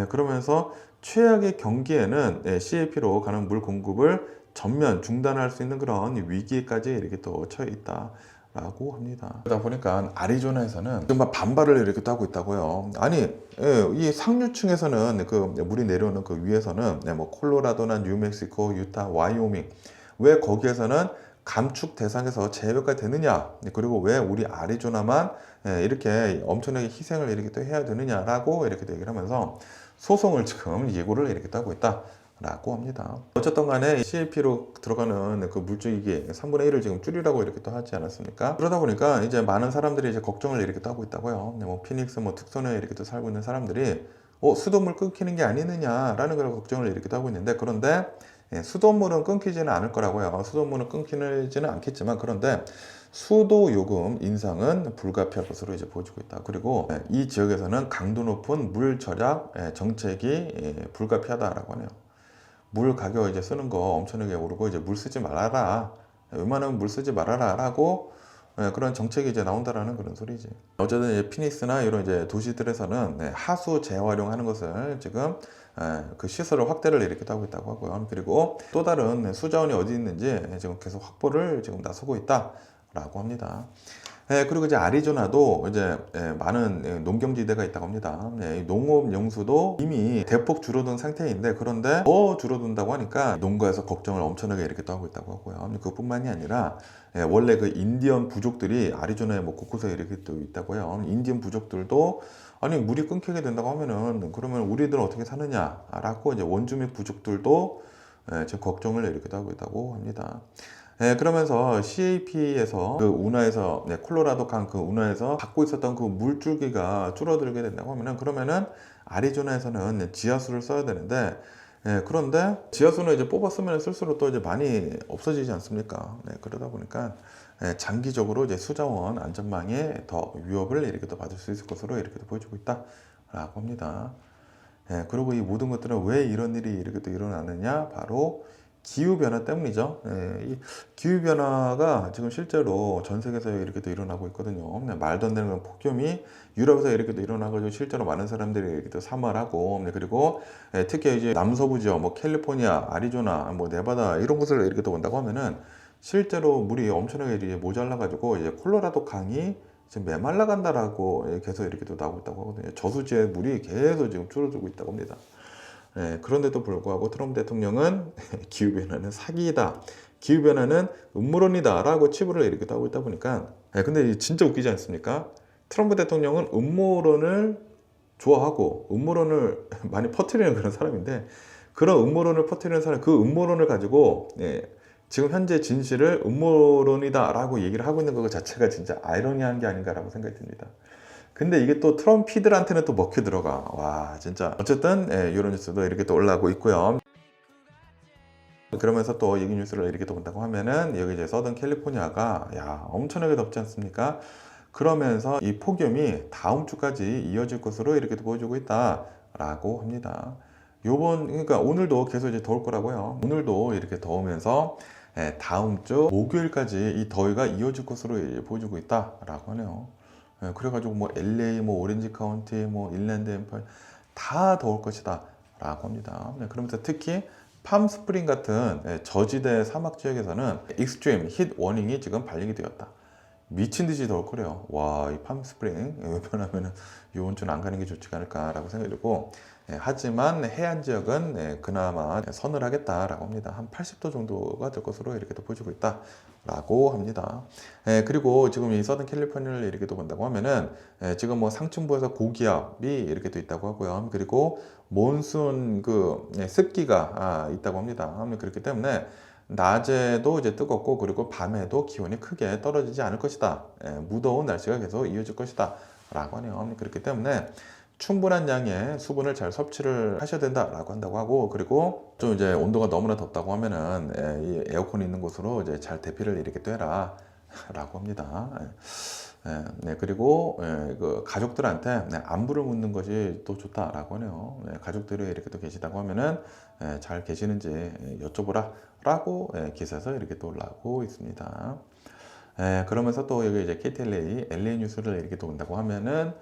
그러면서 최악의 경기에는 CAP로 가는 물 공급을 전면 중단할 수 있는 그런 위기에까지 이렇게 또 처해 있다라고 합니다. 그러다 보니까 아리조나에서는 정말 반발을 이렇게 또 하고 있다고요. 아니, 이 상류층에서는 그 물이 내려오는 그 위에서는 뭐 콜로라도나 뉴멕시코, 유타, 와이오밍 왜 거기에서는 감축 대상에서 제외가 되느냐, 그리고 왜 우리 아리조나만 이렇게 엄청나게 희생을 이렇게 또 해야 되느냐라고 이렇게 얘기를 하면서 소송을 지금 예고를 이렇게 하고 있다라고 합니다. 어쨌든 간에 CAP로 들어가는 그 물줄기 3분의 1을 지금 줄이라고 이렇게 또 하지 않았습니까? 그러다 보니까 이제 많은 사람들이 이제 걱정을 이렇게 또 하고 있다고요. 뭐 피닉스 뭐 특선에 이렇게 또 살고 있는 사람들이 수돗물 끊기는 게 아니느냐라는 그런 걱정을 이렇게 또 하고 있는데, 그런데 수돗물은 끊기지는 않을 거라고요. 수돗물은 끊기지는 않겠지만, 그런데 수도 요금 인상은 불가피할 것으로 이제 보여지고 있다. 그리고 이 지역에서는 강도 높은 물 절약 정책이 불가피하다라고 하네요. 물 가격 이제 쓰는 거 엄청나게 오르고 이제 물 쓰지 말아라. 웬만하면 물 쓰지 말아라라고 그런 정책이 이제 나온다라는 그런 소리지. 어쨌든 이제 피닉스나 이런 이제 도시들에서는 하수 재활용하는 것을 지금 그 시설을 확대를 이렇게 하고 있다고 하고요. 그리고 또 다른 수자원이 어디 있는지 지금 계속 확보를 지금 나서고 있다라고 합니다. 그리고 이제 아리조나도 이제 많은 농경지대가 있다고 합니다. 농업 용수도 이미 대폭 줄어든 상태인데, 그런데 더 줄어든다고 하니까 농가에서 걱정을 엄청나게 이렇게 또 하고 있다고 하고요. 그뿐만이 아니라 원래 그 인디언 부족들이 아리조나에 뭐 곳곳에 이렇게 또 있다고요. 인디언 부족들도 아니 물이 끊기게 된다고 하면은 그러면 우리들은 어떻게 사느냐라고 이제 원주민 부족들도 지금 걱정을 이렇게 하고 있다고 합니다. 그러면서 CAP에서 그 운하에서 콜로라도 강 그 운하에서 받고 있었던 그 물줄기가 줄어들게 된다고 하면은, 그러면은 아리조나에서는 지하수를 써야 되는데, 그런데 지하수는 이제 뽑아 쓰면 쓸수록 또 이제 많이 없어지지 않습니까? 그러다 보니까 장기적으로 이제 수자원 안전망에 더 위협을 이렇게 또 받을 수 있을 것으로 이렇게 보여지고 있다라고 합니다. 그리고 이 모든 것들은 왜 이런 일이 이렇게 또 일어나느냐, 바로 기후 변화 때문이죠. 이 기후 변화가 지금 실제로 전 세계에서 이렇게 또 일어나고 있거든요. 말도 안 되는 그런 폭염이 유럽에서 이렇게 또 일어나가지고 실제로 많은 사람들이 이렇게 또 사망하고, 그리고 특히 이제 남서부 지역, 뭐 캘리포니아, 아리조나, 뭐 네바다 이런 곳을 이렇게 또 본다고 하면은 실제로 물이 엄청나게 이제 모자라가지고 이제 콜로라도 강이 지금 메말라 간다라고 계속 이렇게 또 나오고 있다고 하거든요. 저수지의 물이 계속 지금 줄어들고 있다고 합니다. 그런데도 불구하고 트럼프 대통령은 기후변화는 사기이다, 기후변화는 음모론이다 라고 치부를 이렇게 하고 있다 보니까, 근데 진짜 웃기지 않습니까? 트럼프 대통령은 음모론을 좋아하고 음모론을 많이 퍼뜨리는 그런 사람인데, 그런 음모론을 퍼뜨리는 사람, 그 음모론을 가지고 지금 현재 진실을 음모론이다 라고 얘기를 하고 있는 것 자체가 진짜 아이러니한 게 아닌가라고 생각이 듭니다. 근데 이게 또 트럼피들한테는 또 먹혀 들어가. 와, 진짜. 어쨌든 이런 뉴스도 이렇게 또 올라오고 있고요. 그러면서 또 이 뉴스를 이렇게 또 본다고 하면은 여기 이제 서던 캘리포니아가 엄청나게 덥지 않습니까? 그러면서 이 폭염이 다음 주까지 이어질 것으로 이렇게 또 보여주고 있다라고 합니다. 그러니까 오늘도 계속 이제 더울 거라고요. 오늘도 이렇게 더우면서 다음 주 목요일까지 이 더위가 이어질 것으로 보여주고 있다라고 하네요. 그래가지고 뭐 LA, 뭐 오렌지 카운티, 뭐 일랜드 엠파이어 다 더울 것이다 라고 합니다. 그러면서 특히 팜스프링 같은 저지대 사막 지역에서는 익스트림 히트 워닝이 지금 발령이 되었다. 미친 듯이 더울 거래요. 와, 이 팜스프링 웬만하면은 이번 주는 안 가는 게 좋지 않을까라고 생각이 들고, 하지만 해안 지역은 그나마 서늘하겠다라고 합니다. 한 80도 정도가 될 것으로 이렇게 또 보여주고 있다라고 합니다. 그리고 지금 이 서든 캘리포니아를 이렇게 또 본다고 하면은 지금 뭐 상층부에서 고기압이 이렇게 또 있다고 하고요. 그리고 몬순 습기가 있다고 합니다. 그렇기 때문에 낮에도 이제 뜨겁고, 그리고 밤에도 기온이 크게 떨어지지 않을 것이다. 무더운 날씨가 계속 이어질 것이다 라고 하네요. 그렇기 때문에 충분한 양의 수분을 잘 섭취를 하셔야 된다라고 한다고 하고, 그리고 좀 이제 온도가 너무나 덥다고 하면은 이 에어컨이 있는 곳으로 이제 잘 대피를 이렇게 또 해라 라고 합니다. 그리고 그 가족들한테 안부를 묻는 것이 또 좋다라고 하네요. 가족들이 이렇게 또 계시다고 하면은 잘 계시는지 여쭤보라 라고 기사에서 이렇게 또 올라오고 있습니다. 그러면서 또 여기 이제 KTLA, LA 뉴스를 이렇게 또 온다고 하면은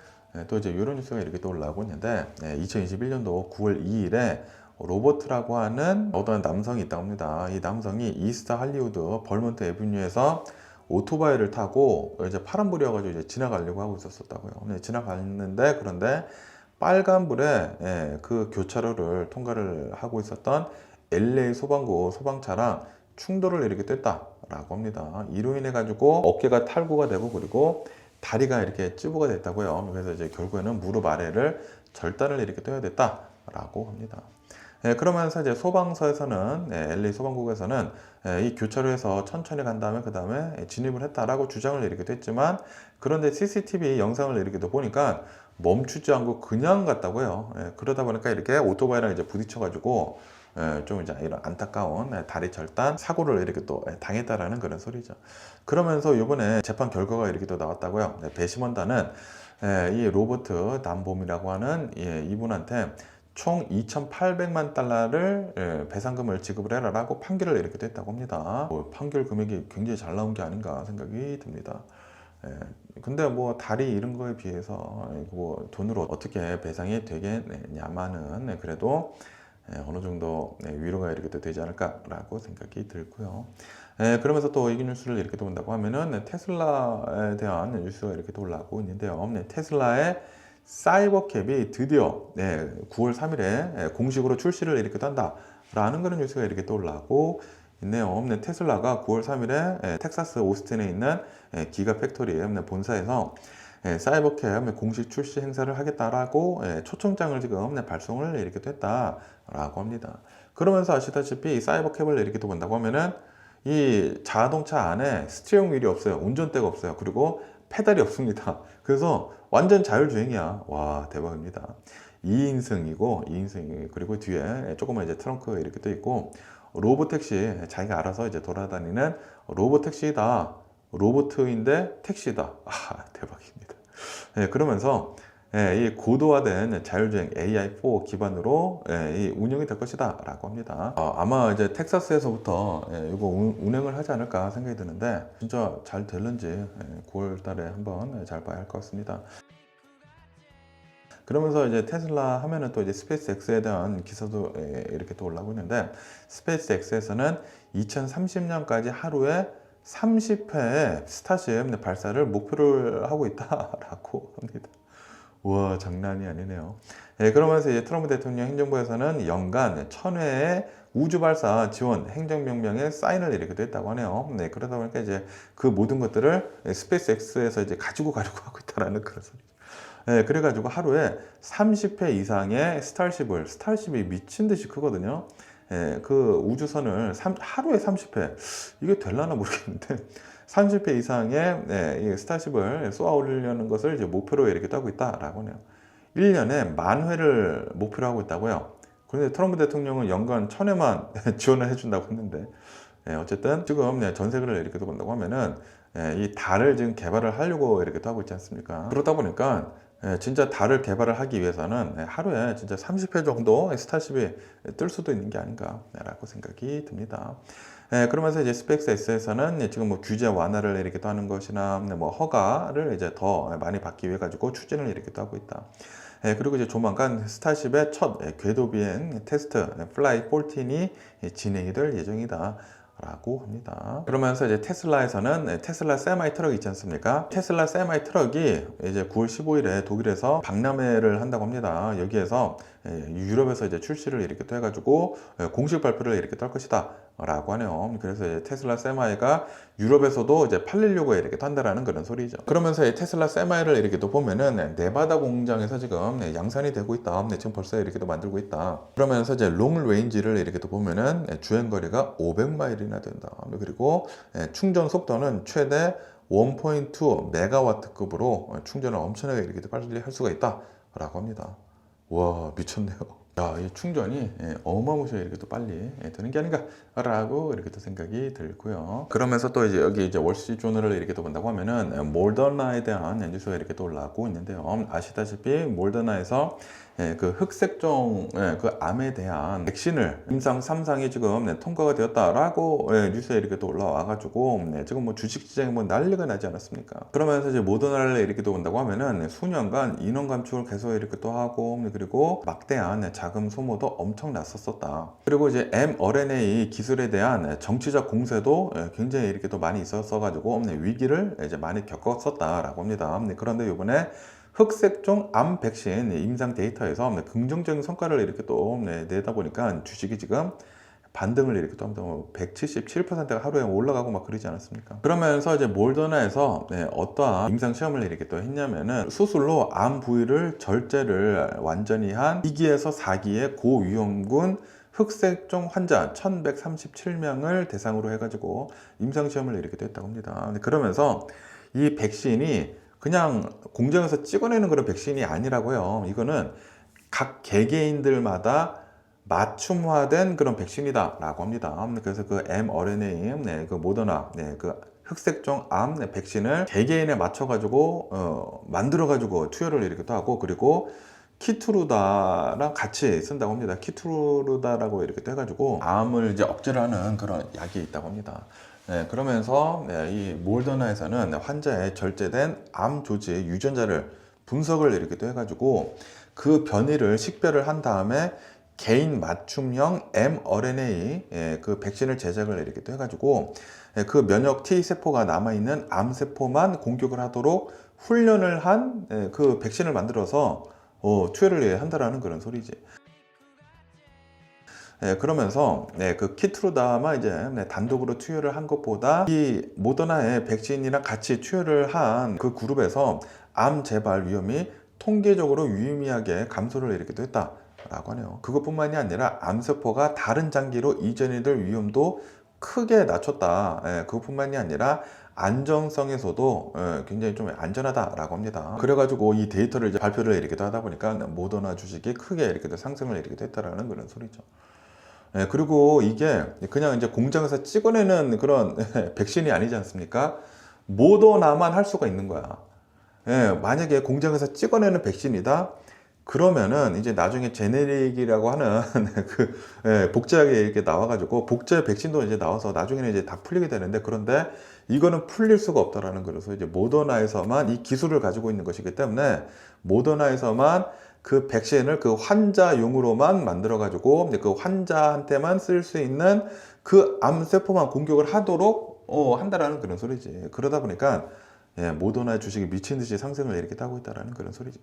또 이제 이런 뉴스가 이렇게 또 올라오고 있는데, 2021년도 9월 2일에 로버트라고 하는 어떤 남성이 있다고 합니다. 이 남성이 이스트 할리우드 벌몬트 애비뉴에서 오토바이를 타고 이제 파란불이어가지고 이제 지나가려고 하고 있었다고요. 지나갔는데, 그런데 빨간불에 그 교차로를 통과를 하고 있었던 LA 소방구 소방차랑 충돌을 이렇게 됐다라고 합니다. 이로 인해 가지고 어깨가 탈구가 되고, 그리고 다리가 이렇게 찌부가 됐다고요. 그래서 이제 결국에는 무릎 아래를 절단을 이렇게 떠야 됐다라고 합니다. 그러면서 이제 소방서에서는, LA 소방국에서는 이 교차로에서 천천히 간 다음에 그 다음에 진입을 했다라고 주장을 이렇게 됐지만, 그런데 CCTV 영상을 이렇게 또 보니까 멈추지 않고 그냥 갔다고요. 그러다 보니까 이렇게 오토바이랑 이제 부딪혀가지고 좀 이제 이런 안타까운 다리 절단 사고를 이렇게 또 당했다라는 그런 소리죠. 그러면서 이번에 재판 결과가 이렇게 또 나왔다고요. 배심원단은 이 로버트 남봄이라고 하는 이분한테 총 2,800만 달러를 배상금을 지급을 해라라고 판결을 이렇게 됐다고 합니다. 판결 금액이 굉장히 잘 나온 게 아닌가 생각이 듭니다. 근데 뭐 다리 이런 거에 비해서 뭐 돈으로 어떻게 배상이 되겠냐마는 그래도 어느 정도 위로가 이렇게 또 되지 않을까라고 생각이 들고요. 그러면서 또 이 뉴스를 이렇게 또 본다고 하면은 테슬라에 대한 뉴스가 이렇게 또 올라오고 있는데요. 테슬라의 사이버캡이 드디어 9월 3일에 공식으로 출시를 이렇게 한다라는 그런 뉴스가 이렇게 또 올라오고 있네요. 테슬라가 9월 3일에 텍사스 오스틴에 있는 기가 팩토리 본사에서 사이버캡 공식 출시 행사를 하겠다라고 초청장을 지금 발송을 이렇게 됐다라고 합니다. 그러면서 아시다시피 사이버캡을 이렇게 또 본다고 하면은 이 자동차 안에 스티어링 휠이 없어요. 운전대가 없어요. 그리고 페달이 없습니다. 그래서 완전 자율주행이야. 와, 대박입니다. 2인승이고 그리고 뒤에 조그만 이제 트렁크 이렇게 또 있고, 로보택시, 자기가 알아서 이제 돌아다니는 로보택시다. 로보트인데 택시다. 아, 대박입니다. 그러면서 이 고도화된 자율주행 AI4 기반으로 이 운영이 될 것이다 라고 합니다. 아마 이제 텍사스에서부터 이거 운행을 하지 않을까 생각이 드는데 진짜 잘 될는지 9월 달에 한번 잘 봐야 할 것 같습니다. 그러면서 이제 테슬라 하면은 또 이제 스페이스 X에 대한 기사도 이렇게 또 올라오고 있는데, 스페이스 X에서는 2030년까지 하루에 30회의 스타쉽 발사를 목표를 하고 있다라고 합니다. 우와, 장난이 아니네요. 그러면서 이제 트럼프 대통령 행정부에서는 연간 1000회의 우주 발사 지원 행정명령에 사인을 이렇게 했다고 하네요. 그러다 보니까 이제 그 모든 것들을 스페이스 X에서 이제 가지고 가려고 하고 있다라는 그런 소리죠. 그래가지고 하루에 30회 이상의 스타쉽이 미친 듯이 크거든요. 그 우주선을 하루에 30회, 이게 될라나 모르겠는데 30회 이상의 이 스타쉽을 쏘아 올리려는 것을 이제 목표로 이렇게 하고 있다라고 하네요. 1년에 10,000회를 목표로 하고 있다고요. 그런데 트럼프 대통령은 연간 1000회만 지원을 해준다고 했는데, 어쨌든 지금 전 세계를 이렇게 본다고 하면은 이 달을 지금 개발을 하려고 이렇게 하고 있지 않습니까? 그러다 보니까 진짜 달을 개발을 하기 위해서는 하루에 진짜 30회 정도 스타쉽이 뜰 수도 있는 게 아닌가라고 생각이 듭니다. 그러면서 이제 스페이스 X에서는 지금 뭐 규제 완화를 이렇게 또 하는 것이나 뭐 허가를 이제 더 많이 받기 위해 가지고 추진을 이렇게 또 하고 있다. 그리고 이제 조만간 스타쉽의 첫 궤도 비행 테스트 플라이 14이 진행이 될 예정이다 라고 합니다. 그러면서 이제 테슬라에서는 테슬라 세마이 트럭이 있지 않습니까? 테슬라 세마이 트럭이 이제 9월 15일에 독일에서 박람회를 한다고 합니다. 여기에서 유럽에서 이제 출시를 이렇게 또 해가지고 공식 발표를 이렇게 또 할 것이다 라고 하네요. 그래서 이제 테슬라 세마이가 유럽에서도 이제 팔리려고 이렇게 한다라는 그런 소리죠. 그러면서 테슬라 세마이를 이렇게 또 보면은 네바다 공장에서 지금 양산이 되고 있다. 지금 벌써 이렇게 또 만들고 있다. 그러면서 이제 롱 레인지를 이렇게 또 보면은 주행 거리가 500마일이나 된다. 그리고 충전 속도는 최대 1.2 메가와트급으로 충전을 엄청나게 이렇게 빨리 할 수가 있다라고 합니다. 와, 미쳤네요. 야, 이 충전이 어마무시하게 이렇게 또 빨리 되는 게 아닌가라고 이렇게 또 생각이 들고요. 그러면서 또 이제 여기 이제 월스트리트 조널을 이렇게 또 본다고 하면은 몰더나에 대한 뉴스가 이렇게 또 올라오고 있는데요. 아시다시피 몰더나에서 그 흑색종 그 암에 대한 백신을 임상 3상이 지금 통과가 되었다라고 뉴스에 이렇게 또 올라와가지고 지금 뭐 주식시장에 뭐 난리가 나지 않았습니까? 그러면서 이제 모더나를 이렇게 또 본다고 하면은 수년간 인원 감축을 계속 이렇게 또 하고, 그리고 막대한 자금 소모도 엄청 났었다. 그리고 이제 mRNA 기술에 대한 정치적 공세도 굉장히 이렇게 또 많이 있었어가지고 위기를 이제 많이 겪었었다라고 합니다. 그런데 이번에 흑색종 암 백신 임상 데이터에서 긍정적인 성과를 이렇게 또 내다 보니까 주식이 지금 반등을 이렇게 또 177%가 하루에 올라가고 막 그러지 않았습니까? 그러면서 이제 몰더나에서 어떠한 임상 시험을 이렇게 또 했냐면은 수술로 암 부위를 절제를 완전히 한 2기에서 4기의 고위험군 흑색종 환자 1137명을 대상으로 해가지고 임상 시험을 이렇게 또 했다고 합니다. 그러면서 이 백신이 그냥 공장에서 찍어내는 그런 백신이 아니라고요. 이거는 각 개개인들마다 맞춤화된 그런 백신이다 라고 합니다. 그래서 그 mRNA, 그 모더나, 그 흑색종 암 백신을 개개인에 맞춰가지고 만들어가지고 투여를 이렇게 또 하고, 그리고 키투루다랑 같이 쓴다고 합니다. 키투루다라고 이렇게 또 해가지고 암을 이제 억제를 하는 그런 약이 있다고 합니다. 그러면서 이 몰더나에서는 환자의 절제된 암 조직 유전자를 분석을 이렇게 또 해가지고 그 변이를 식별을 한 다음에 개인 맞춤형 mRNA 그 백신을 제작을 이렇게 또 해가지고 그 면역 T세포가 남아있는 암세포만 공격을 하도록 훈련을 한 그 백신을 만들어서 투여를 한다라는 그런 소리지. 그러면서 그 키트루다만 이제 단독으로 투여를 한 것보다 이 모더나의 백신이랑 같이 투여를 한 그 그룹에서 암 재발 위험이 통계적으로 유의미하게 감소를 이렇게 또 했다라고 하네요. 그것뿐만이 아니라 암세포가 다른 장기로 이전이 될 위험도 크게 낮췄다. 그것뿐만이 아니라 안정성에서도 굉장히 좀 안전하다라고 합니다. 그래가지고 이 데이터를 이제 발표를 이렇게 하다 보니까 모더나 주식이 크게 이렇게 상승을 이렇게 했다라는 그런 소리죠. 그리고 이게 그냥 이제 공장에서 찍어내는 그런 백신이 아니지 않습니까? 모더나만 할 수가 있는 거야. 만약에 공장에서 찍어내는 백신이다. 그러면은 이제 나중에 제네릭이라고 하는 복제하게 이렇게 나와가지고 복제 백신도 이제 나와서 나중에는 이제 다 풀리게 되는데, 그런데 이거는 풀릴 수가 없다라는 거라서 이제 모더나에서만 이 기술을 가지고 있는 것이기 때문에 모더나에서만 그 백신을 그 환자용으로만 만들어가지고 그 환자한테만 쓸 수 있는 그 암세포만 공격을 하도록 한다라는 그런 소리지. 그러다 보니까 모더나의 주식이 미친 듯이 상승을 이렇게 타고 있다라는 그런 소리지.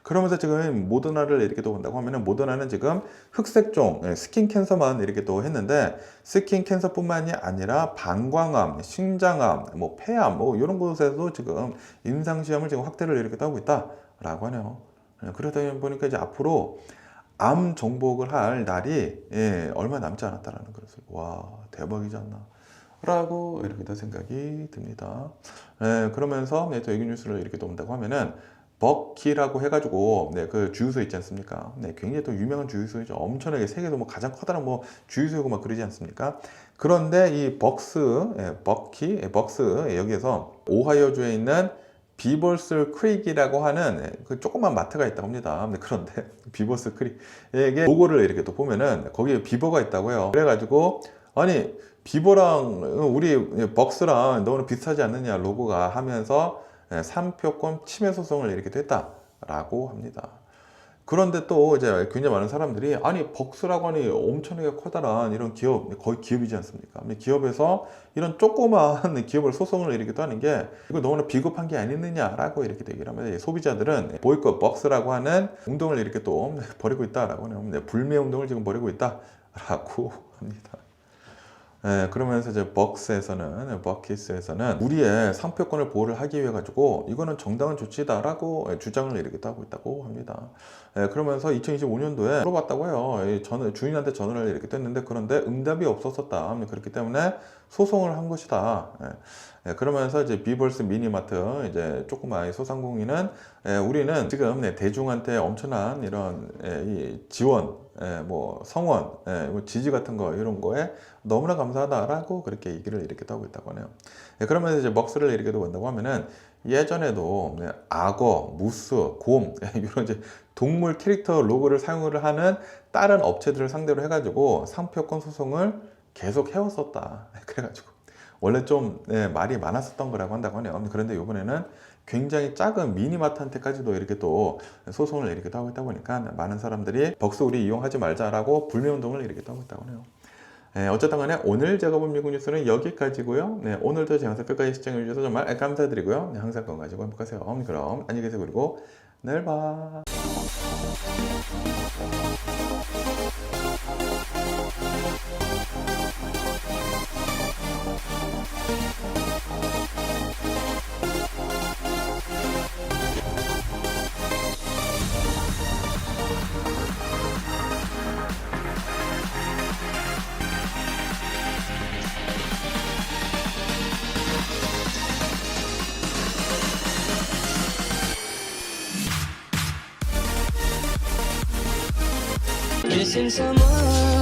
그러면서 지금 모더나를 이렇게 또 본다고 하면은 모더나는 지금 흑색종, 스킨 캔서만 이렇게 또 했는데 스킨 캔서뿐만이 아니라 방광암, 신장암, 뭐 폐암, 뭐 이런 곳에도 지금 임상시험을 지금 확대를 이렇게 하고 있다라고 하네요. 그러다 보니까 이제 앞으로 암 정복을 할 날이 얼마 남지 않았다라는 거죠. 와, 대박이지 않나 라고 이렇게 또 생각이 듭니다. 그러면서 또 여기 뉴스를 이렇게 또 본다고 하면은 버키라고 해가지고 그 주유소 있지 않습니까? 굉장히 또 유명한 주유소이죠. 엄청나게 세계에서 뭐 가장 커다란 뭐 주유소고 막 그러지 않습니까? 그런데 이 벅스 여기에서 오하이오주에 있는 비벌스 크릭이라고 하는 그 조그만 마트가 있다고 합니다. 그런데 비벌스 크릭에게 로고를 이렇게 또 보면은 거기에 비버가 있다고요. 그래가지고 아니 비버랑 우리 벅스랑 너무 비슷하지 않느냐 로고가 하면서 상표권 침해 소송을 이렇게 했다라고 합니다. 그런데 또 이제 굉장히 많은 사람들이 아니 벅스라고 하니 엄청나게 커다란 이런 기업, 거의 기업이지 않습니까? 기업에서 이런 조그마한 기업을 소송을 이렇게 또 하는 게 이거 너무나 비겁한 게 아니느냐라고 이렇게 얘기를 하면 소비자들은 보이콧 벅스라고 하는 운동을 이렇게 또 벌이고 있다라고 하네요. 불매 운동을 지금 벌이고 있다라고 합니다. 그러면서 이제 버키스에서는 우리의 상표권을 보호를 하기 위해 가지고 이거는 정당한 조치다라고 주장을 이렇게 하고 있다고 합니다. 그러면서 2025년도에 물어봤다고 해요. 주인한테 전화를 이렇게 했는데 그런데 응답이 없었었다. 그렇기 때문에 소송을 한 것이다. 그러면서 이제 비벌스 미니마트 이제 조그마한 소상공인은 우리는 지금 대중한테 엄청난 이런 이 지원, 뭐 성원, 뭐 지지 같은 거 이런 거에 너무나 감사하다라고 그렇게 얘기를 이렇게 하고 있다고 하네요. 그러면서 이제 먹스를 이렇게 본다고 하면은 예전에도 악어, 무스, 곰 이런 이제 동물 캐릭터 로고를 사용을 하는 다른 업체들을 상대로 해가지고 상표권 소송을 계속 해왔었다. 그래가지고 원래 좀 말이 많았었던 거라고 한다고 하네요. 그런데 이번에는 굉장히 작은 미니마트한테까지도 이렇게 또 소송을 이렇게 하고 있다 보니까 많은 사람들이 벅스 우리 이용하지 말자라고 불매운동을 이렇게 하고 있다고 하네요. 어쨌든 간에 오늘 제가 본 미국 뉴스는 여기까지고요. 오늘도 제 영상 끝까지 시청해 주셔서 정말 감사드리고요. 항상 건강하시고 행복하세요. 그럼 안녕히 계세요. 그리고 내일 봐. Missing someone